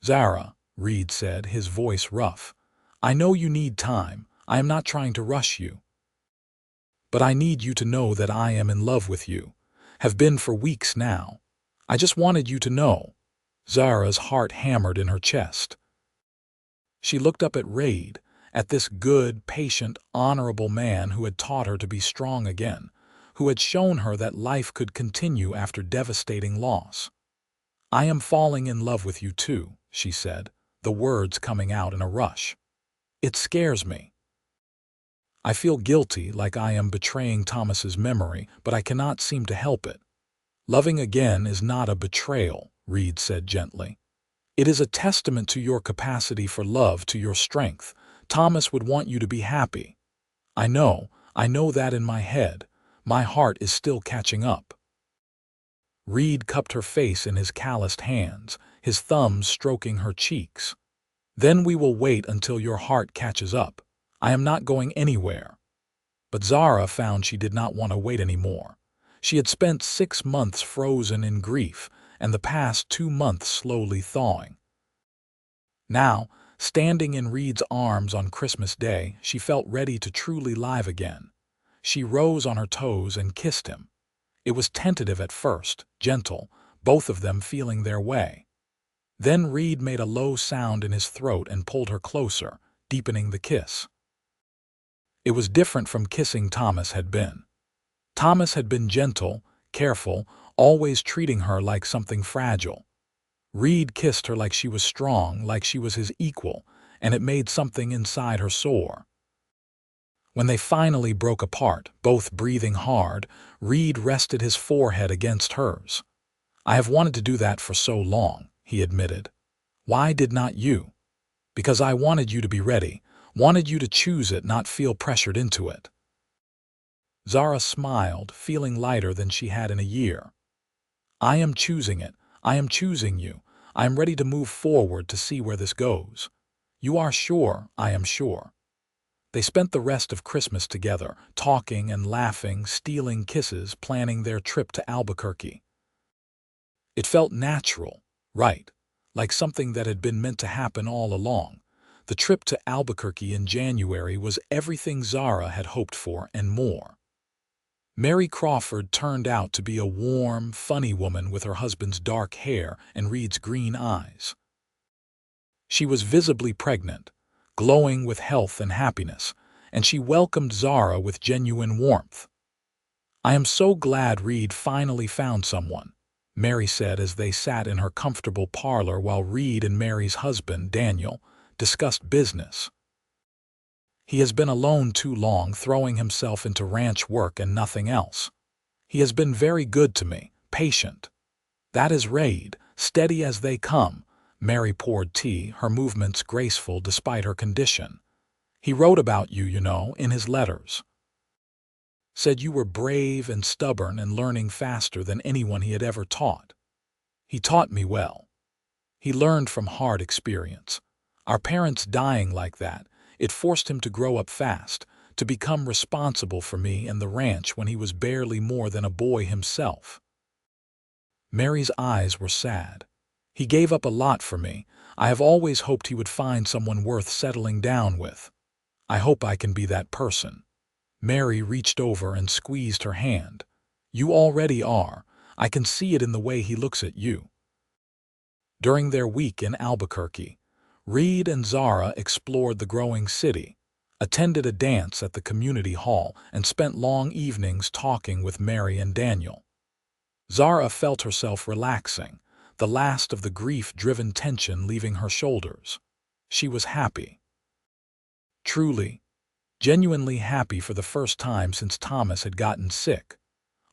Zara, Reed said, his voice rough. I know you need time. I am not trying to rush you. But I need you to know that I am in love with you. Have been for weeks now. I just wanted you to know. Zara's heart hammered in her chest. She looked up at Reed, at this good, patient, honorable man who had taught her to be strong again, who had shown her that life could continue after devastating loss. I am falling in love with you too, she said, the words coming out in a rush. It scares me. I feel guilty, like I am betraying Thomas's memory, but I cannot seem to help it. Loving again is not a betrayal, Reed said gently. It is a testament to your capacity for love, to your strength. Thomas would want you to be happy. I know that in my head. My heart is still catching up. Reed cupped her face in his calloused hands, his thumbs stroking her cheeks. Then we will wait until your heart catches up. I am not going anywhere. But Zara found she did not want to wait anymore. She had spent 6 months frozen in grief, and the past 2 months slowly thawing. Now, standing in Reed's arms on Christmas Day, she felt ready to truly live again. She rose on her toes and kissed him. It was tentative at first, gentle, both of them feeling their way. Then Reed made a low sound in his throat and pulled her closer, deepening the kiss. It was different from kissing Thomas had been. Thomas had been gentle, careful, always treating her like something fragile. Reed kissed her like she was strong, like she was his equal, and it made something inside her soar. When they finally broke apart, both breathing hard, Reed rested his forehead against hers. "I have wanted to do that for so long," he admitted. "Why did not you?" "Because I wanted you to be ready, wanted you to choose it, not feel pressured into it." Zara smiled, feeling lighter than she had in a year. "I am choosing it. I am choosing you. I am ready to move forward to see where this goes." "You are sure?" "I am sure." They spent the rest of Christmas together, talking and laughing, stealing kisses, planning their trip to Albuquerque. It felt natural, right, like something that had been meant to happen all along. The trip to Albuquerque in January was everything Zara had hoped for and more. Mary Crawford turned out to be a warm, funny woman with her husband's dark hair and Reed's green eyes. She was visibly pregnant, glowing with health and happiness, and she welcomed Zara with genuine warmth. "I am so glad Reed finally found someone," Mary said as they sat in her comfortable parlor while Reed and Mary's husband, Daniel, discussed business. "He has been alone too long, throwing himself into ranch work and nothing else. He has been very good to me, patient." "That is Reed, steady as they come." Mary poured tea, her movements graceful despite her condition. "He wrote about you, in his letters. Said you were brave and stubborn and learning faster than anyone he had ever taught." "He taught me well. He learned from hard experience. Our parents dying like that, it forced him to grow up fast, to become responsible for me and the ranch when he was barely more than a boy himself." Mary's eyes were sad. "He gave up a lot for me. I have always hoped he would find someone worth settling down with. I hope I can be that person." Mary reached over and squeezed her hand. "You already are. I can see it in the way he looks at you." During their week in Albuquerque, Reed and Zara explored the growing city, attended a dance at the community hall, and spent long evenings talking with Mary and Daniel. Zara felt herself relaxing, the last of the grief-driven tension leaving her shoulders. She was happy. Truly, genuinely happy for the first time since Thomas had gotten sick.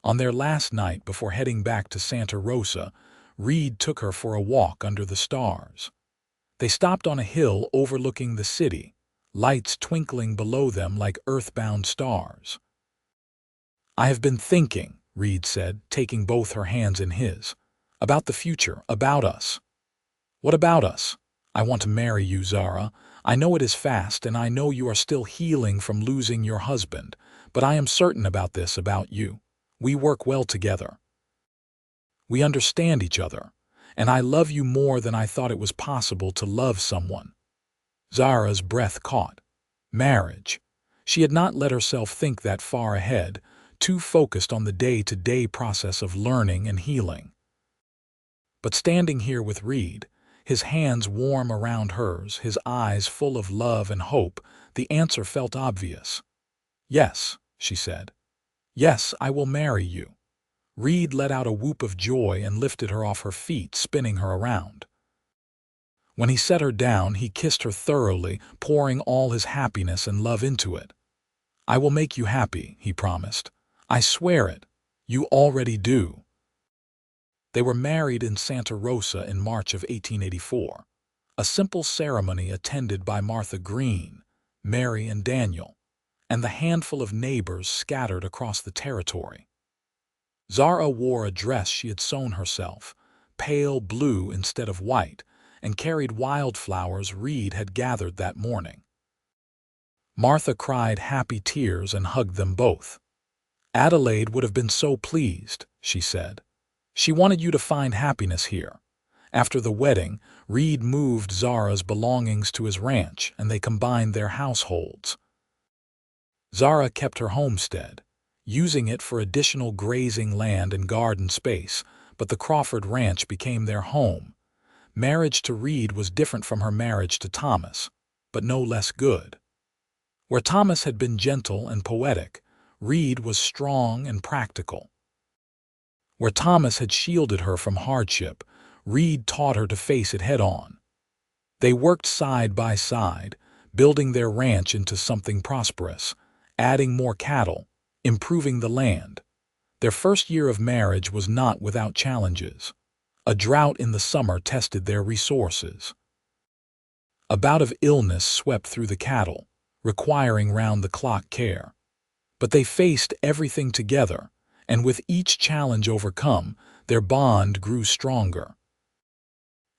On their last night before heading back to Santa Rosa, Reed took her for a walk under the stars. They stopped on a hill overlooking the city, lights twinkling below them like earthbound stars. "I have been thinking," Reed said, taking both her hands in his, "about the future, about us." "What about us?" "I want to marry you, Zara. I know it is fast, and I know you are still healing from losing your husband, but I am certain about this about you. We work well together. We understand each other, and I love you more than I thought it was possible to love someone." Zara's breath caught. Marriage. She had not let herself think that far ahead, too focused on the day-to-day process of learning and healing. But standing here with Reed, his hands warm around hers, his eyes full of love and hope, the answer felt obvious. "Yes," she said. "Yes, I will marry you." Reed let out a whoop of joy and lifted her off her feet, spinning her around. When he set her down, he kissed her thoroughly, pouring all his happiness and love into it. "I will make you happy," he promised. "I swear it. You already do." They were married in Santa Rosa in March of 1884, a simple ceremony attended by Martha Green, Mary and Daniel, and the handful of neighbors scattered across the territory. Zara wore a dress she had sewn herself, pale blue instead of white, and carried wildflowers Reed had gathered that morning. Martha cried happy tears and hugged them both. "Adelaide would have been so pleased," she said. "She wanted you to find happiness here." After the wedding, Reed moved Zara's belongings to his ranch, and they combined their households. Zara kept her homestead, using it for additional grazing land and garden space, but the Crawford ranch became their home. Marriage to Reed was different from her marriage to Thomas, but no less good. Where Thomas had been gentle and poetic, Reed was strong and practical. Where Thomas had shielded her from hardship, Reed taught her to face it head-on. They worked side by side, building their ranch into something prosperous, adding more cattle, improving the land. Their first year of marriage was not without challenges. A drought in the summer tested their resources. A bout of illness swept through the cattle, requiring round-the-clock care. But they faced everything together, and with each challenge overcome, their bond grew stronger.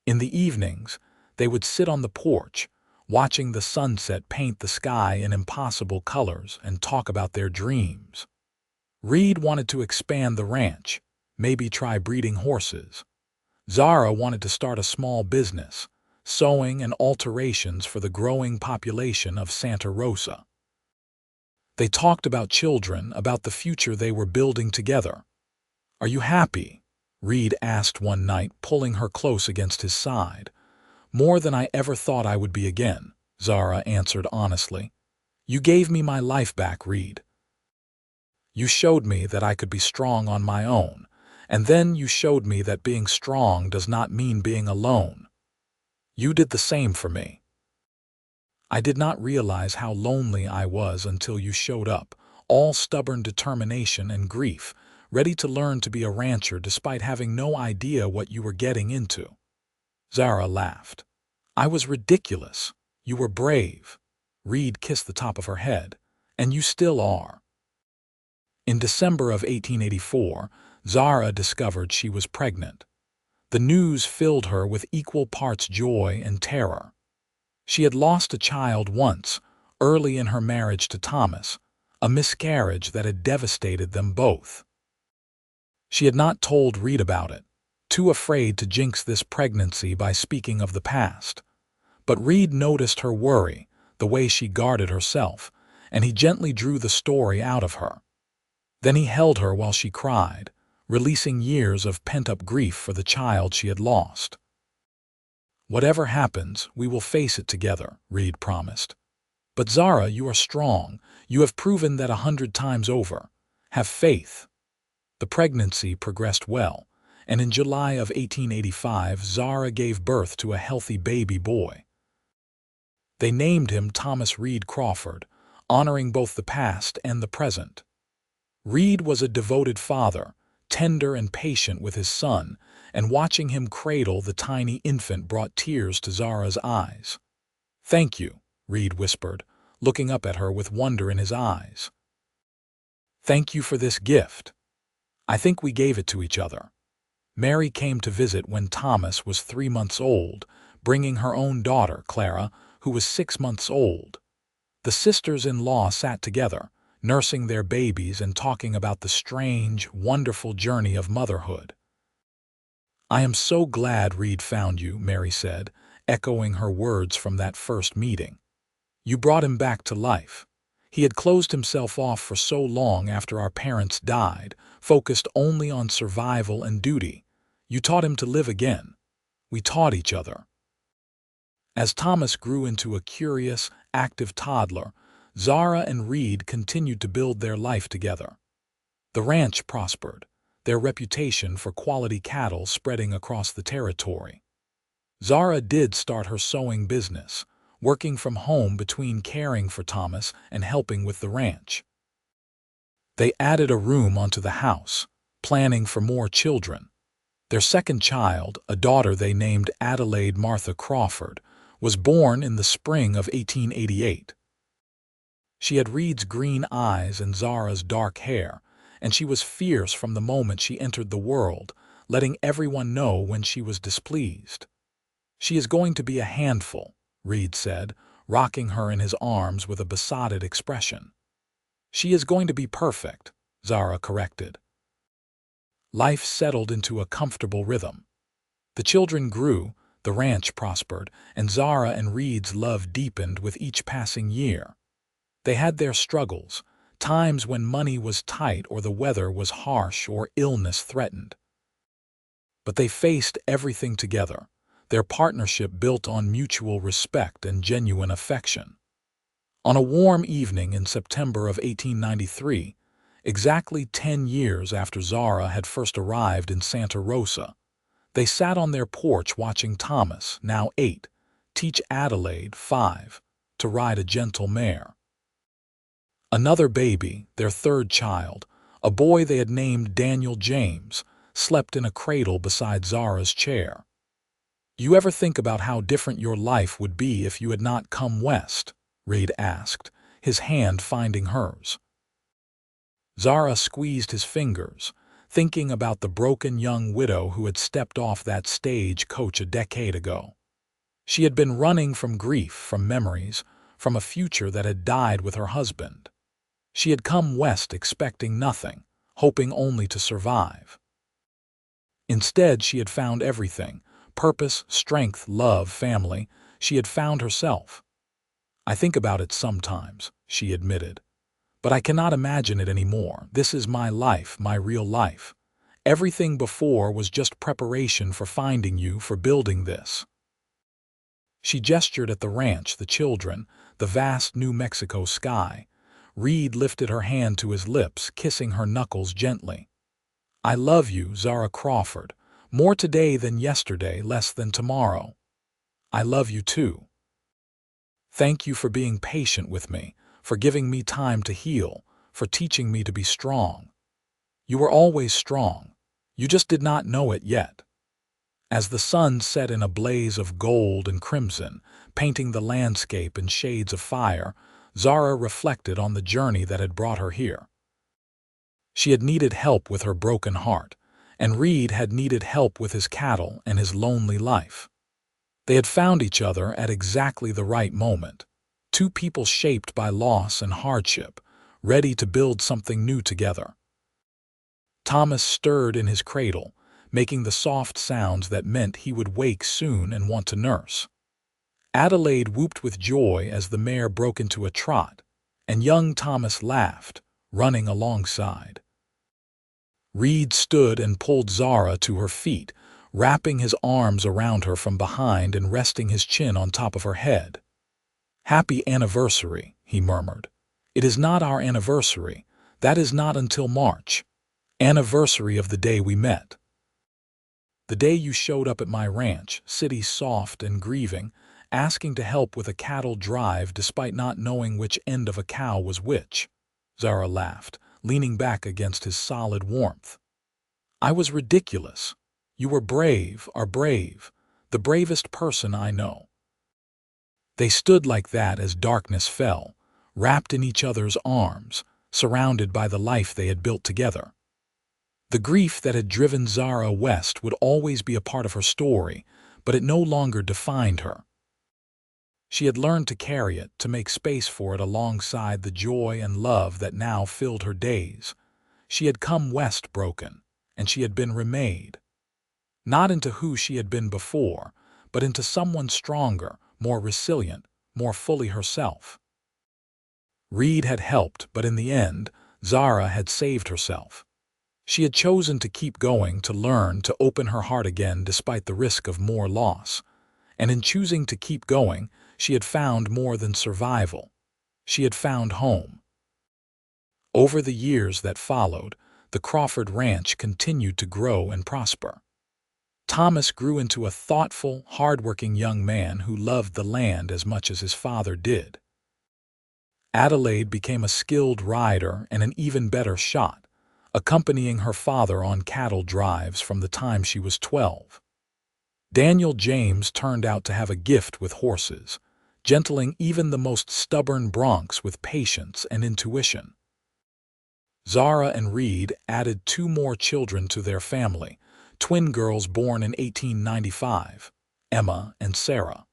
In the evenings, they would sit on the porch, watching the sunset paint the sky in impossible colors, and talk about their dreams. Reed wanted to expand the ranch, maybe try breeding horses. Zara wanted to start a small business, sewing and alterations for the growing population of Santa Rosa. They talked about children, about the future they were building together. "Are you happy?" Reed asked one night, pulling her close against his side. "More than I ever thought I would be again," Zara answered honestly. "You gave me my life back, Reed. You showed me that I could be strong on my own, and then you showed me that being strong does not mean being alone. You did the same for me. I did not realize how lonely I was until you showed up, all stubborn determination and grief, ready to learn to be a rancher despite having no idea what you were getting into." Zara laughed. "I was ridiculous. You were brave." Reed kissed the top of her head. "And you still are." In December of 1884, Zara discovered she was pregnant. The news filled her with equal parts joy and terror. She had lost a child once, early in her marriage to Thomas, a miscarriage that had devastated them both. She had not told Reed about it, too afraid to jinx this pregnancy by speaking of the past. But Reed noticed her worry, the way she guarded herself, and he gently drew the story out of her. Then he held her while she cried, releasing years of pent-up grief for the child she had lost. "Whatever happens, we will face it together," Reed promised. "But Zara, you are strong. You have proven that 100 times over. Have faith." The pregnancy progressed well, and in July of 1885, Zara gave birth to a healthy baby boy. They named him Thomas Reed Crawford, honoring both the past and the present. Reed was a devoted father, tender and patient with his son, and watching him cradle the tiny infant brought tears to Zara's eyes. "Thank you," Reed whispered, looking up at her with wonder in his eyes. "Thank you for this gift. I think we gave it to each other." Mary came to visit when Thomas was 3 months old, bringing her own daughter, Clara, who was 6 months old. The sisters-in-law sat together, nursing their babies and talking about the strange, wonderful journey of motherhood. "I am so glad Reed found you," Mary said, echoing her words from that first meeting. "You brought him back to life. He had closed himself off for so long after our parents died, focused only on survival and duty. You taught him to live again. We taught each other." As Thomas grew into a curious, active toddler, Zara and Reed continued to build their life together. The ranch prospered, their reputation for quality cattle spreading across the territory. Zara did start her sewing business, working from home between caring for Thomas and helping with the ranch. They added a room onto the house, planning for more children. Their second child, a daughter they named Adelaide Martha Crawford, was born in the spring of 1888. She had Reed's green eyes and Zara's dark hair, and she was fierce from the moment she entered the world, letting everyone know when she was displeased. "She is going to be a handful," Reed said, rocking her in his arms with a besotted expression. "She is going to be perfect," Zara corrected. Life settled into a comfortable rhythm. The children grew, the ranch prospered, and Zara and Reed's love deepened with each passing year. They had their struggles, times when money was tight or the weather was harsh or illness threatened. But they faced everything together, their partnership built on mutual respect and genuine affection. On a warm evening in September of 1893, exactly 10 years after Zara had first arrived in Santa Rosa, they sat on their porch watching Thomas, now 8, teach Adelaide, 5, to ride a gentle mare. Another baby, their third child, a boy they had named Daniel James, slept in a cradle beside Zara's chair. "You ever think about how different your life would be if you had not come west?" Reed asked, his hand finding hers. Zara squeezed his fingers, thinking about the broken young widow who had stepped off that stage coach a decade ago. She had been running from grief, from memories, from a future that had died with her husband. She had come west expecting nothing, hoping only to survive. Instead, she had found everything: purpose, strength, love, family. She had found herself. "I think about it sometimes," she admitted. "But I cannot imagine it anymore. This is my life, my real life. Everything before was just preparation for finding you, for building this." She gestured at the ranch, the children, the vast New Mexico sky. Reed lifted her hand to his lips, kissing her knuckles gently. "I love you, Zara Crawford. More today than yesterday, less than tomorrow. I love you too. Thank you for being patient with me, for giving me time to heal, for teaching me to be strong. You were always strong. You just did not know it yet." As the sun set in a blaze of gold and crimson, painting the landscape in shades of fire, Zara reflected on the journey that had brought her here. She had needed help with her broken heart, and Reed had needed help with his cattle and his lonely life. They had found each other at exactly the right moment, two people shaped by loss and hardship, ready to build something new together. Thomas stirred in his cradle, making the soft sounds that meant he would wake soon and want to nurse. Adelaide whooped with joy as the mare broke into a trot, and young Thomas laughed, running alongside. Reed stood and pulled Zara to her feet, wrapping his arms around her from behind and resting his chin on top of her head. "Happy anniversary," he murmured. "It is not our anniversary. That is not until March. Anniversary of the day we met. The day you showed up at my ranch, city soft and grieving, asking to help with a cattle drive despite not knowing which end of a cow was which." Zara laughed, leaning back against his solid warmth. "I was ridiculous. You were brave, are brave, the bravest person I know." They stood like that as darkness fell, wrapped in each other's arms, surrounded by the life they had built together. The grief that had driven Zara west would always be a part of her story, but it no longer defined her. She had learned to carry it, to make space for it alongside the joy and love that now filled her days. She had come west broken, and she had been remade. Not into who she had been before, but into someone stronger, more resilient, more fully herself. Reed had helped, but in the end, Zara had saved herself. She had chosen to keep going, to learn, to open her heart again despite the risk of more loss. And in choosing to keep going, she had found more than survival. She had found home. Over the years that followed, the Crawford Ranch continued to grow and prosper. Thomas grew into a thoughtful, hard-working young man who loved the land as much as his father did. Adelaide became a skilled rider and an even better shot, accompanying her father on cattle drives from the time she was 12. Daniel James turned out to have a gift with horses, gentling even the most stubborn broncs with patience and intuition. Zara and Reed added 2 more children to their family, twin girls born in 1895, Emma and Sarah.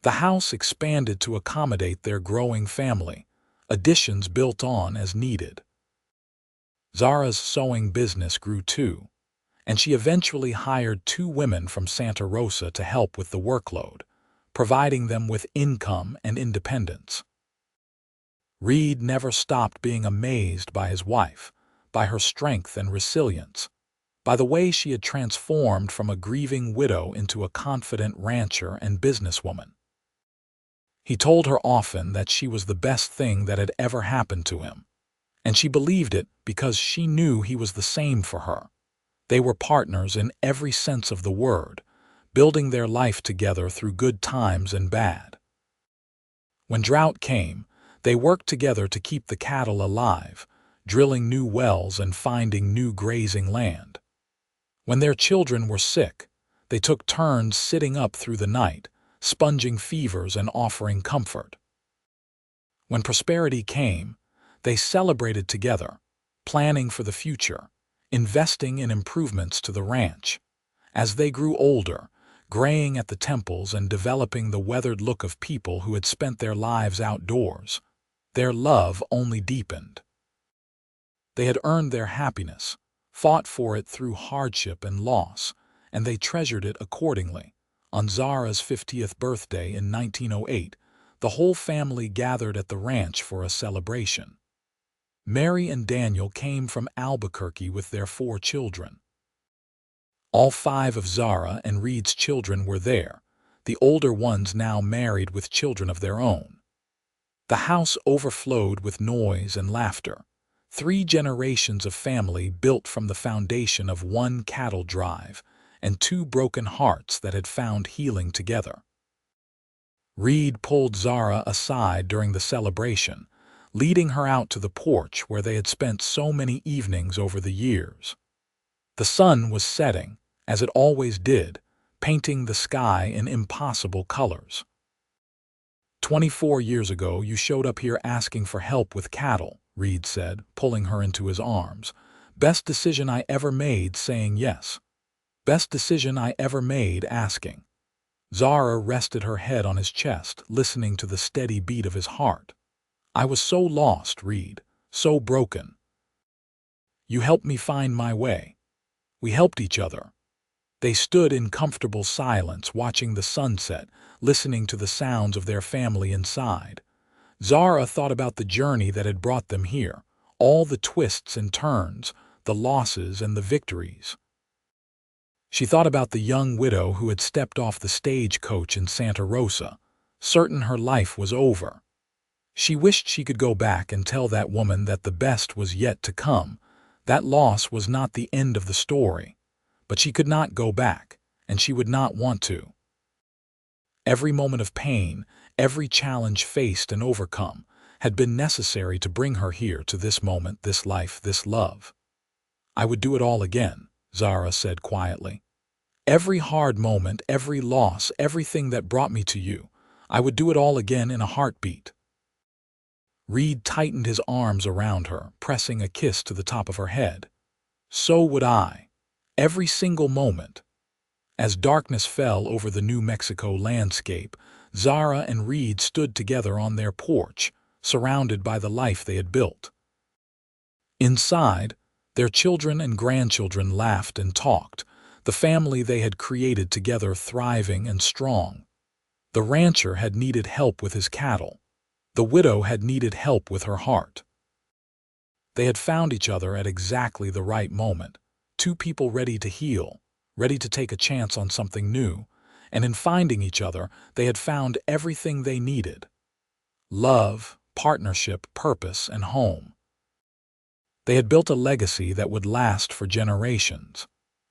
The house expanded to accommodate their growing family, additions built on as needed. Zara's sewing business grew too, and she eventually hired 2 women from Santa Rosa to help with the workload, providing them with income and independence. Reed never stopped being amazed by his wife, by her strength and resilience, by the way she had transformed from a grieving widow into a confident rancher and businesswoman. He told her often that she was the best thing that had ever happened to him, and she believed it because she knew he was the same for her. They were partners in every sense of the word, building their life together through good times and bad. When drought came, They worked together to keep the cattle alive, drilling new wells and finding new grazing land. When their children were sick, they took turns sitting up through the night, sponging fevers and offering comfort. When prosperity came, they celebrated together, planning for the future, investing in improvements to the ranch. As they grew older, graying at the temples and developing the weathered look of people who had spent their lives outdoors, their love only deepened. They had earned their happiness, fought for it through hardship and loss, and they treasured it accordingly. On Zara's 50th birthday in 1908, the whole family gathered at the ranch for a celebration. Mary and Daniel came from Albuquerque with their 4 children. All 5 of Zara and Reed's children were there, the older ones now married with children of their own. The house overflowed with noise and laughter. 3 generations of family built from the foundation of 1 cattle drive and 2 broken hearts that had found healing together. Reed pulled Zara aside during the celebration, leading her out to the porch where they had spent so many evenings over the years. The sun was setting, as it always did, painting the sky in impossible colors. 24 years ago, you showed up here asking for help with cattle, Reed said, pulling her into his arms. Best decision I ever made saying yes. Best decision I ever made asking. Zara rested her head on his chest, listening to the steady beat of his heart. I was so lost, Reed, so broken. You helped me find my way. We helped each other. They stood in comfortable silence, watching the sunset, listening to the sounds of their family inside. Zara thought about the journey that had brought them here, all the twists and turns, the losses and the victories. She thought about the young widow who had stepped off the stagecoach in Santa Rosa, certain her life was over. She wished she could go back and tell that woman that the best was yet to come. That loss was not the end of the story, but she could not go back, and she would not want to. Every moment of pain, every challenge faced and overcome, had been necessary to bring her here to this moment, this life, this love. I would do it all again, Zara said quietly. Every hard moment, every loss, everything that brought me to you, I would do it all again in a heartbeat. Reed tightened his arms around her, pressing a kiss to the top of her head. So would I. Every single moment. As darkness fell over the New Mexico landscape, Zara and Reed stood together on their porch, surrounded by the life they had built. Inside, their children and grandchildren laughed and talked, the family they had created together thriving and strong. The rancher had needed help with his cattle. The widow had needed help with her heart. They had found each other at exactly the right moment, 2 people ready to heal, ready to take a chance on something new, and in finding each other, they had found everything they needed. Love, partnership, purpose, and home. They had built a legacy that would last for generations,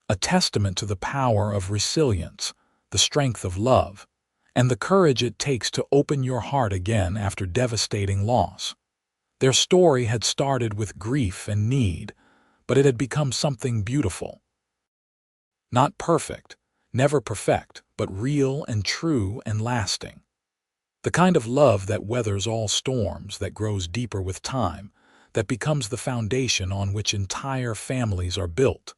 a testament to the power of resilience, the strength of love, and the courage it takes to open your heart again after devastating loss. Their story had started with grief and need, but it had become something beautiful. Not perfect, never perfect, but real and true and lasting. The kind of love that weathers all storms, that grows deeper with time, that becomes the foundation on which entire families are built.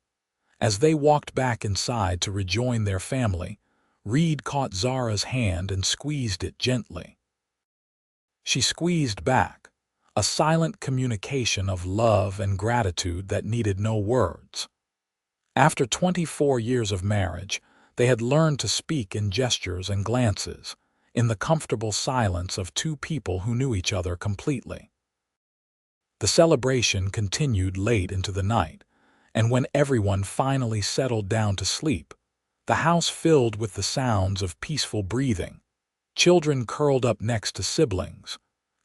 As they walked back inside to rejoin their family, Reed caught Zara's hand and squeezed it gently. She squeezed back, a silent communication of love and gratitude that needed no words. After 24 years of marriage, they had learned to speak in gestures and glances, in the comfortable silence of 2 people who knew each other completely. The celebration continued late into the night, and when everyone finally settled down to sleep, the house filled with the sounds of peaceful breathing, children curled up next to siblings,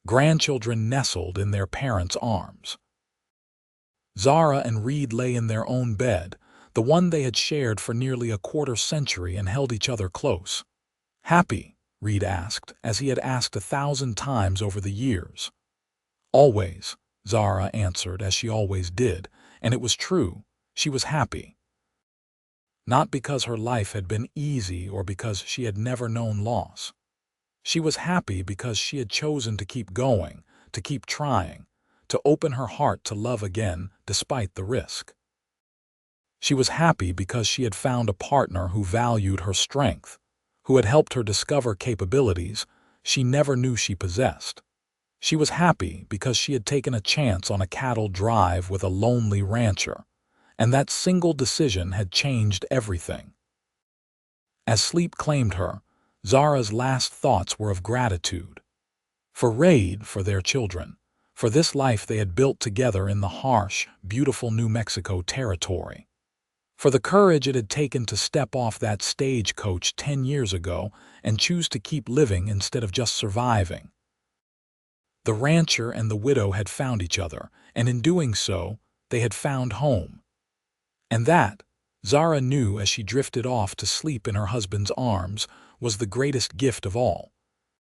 grandchildren nestled in their parents' arms. Zara and Reed lay in their own bed, the one they had shared for nearly a quarter century, and held each other close. Happy? Reed asked, as he had asked 1,000 times over the years. Always, Zara answered, as she always did, and it was true. She was happy. Not because her life had been easy or because she had never known loss. She was happy because she had chosen to keep going, to keep trying, to open her heart to love again despite the risk. She was happy because she had found a partner who valued her strength, who had helped her discover capabilities she never knew she possessed. She was happy because she had taken a chance on a cattle drive with a lonely rancher, and that single decision had changed everything. As sleep claimed her, Zara's last thoughts were of gratitude. For Reed, for their children, for this life they had built together in the harsh, beautiful New Mexico territory. For the courage it had taken to step off that stagecoach 10 years ago and choose to keep living instead of just surviving. The rancher and the widow had found each other, and in doing so, they had found home. And that, Zara knew as she drifted off to sleep in her husband's arms, was the greatest gift of all.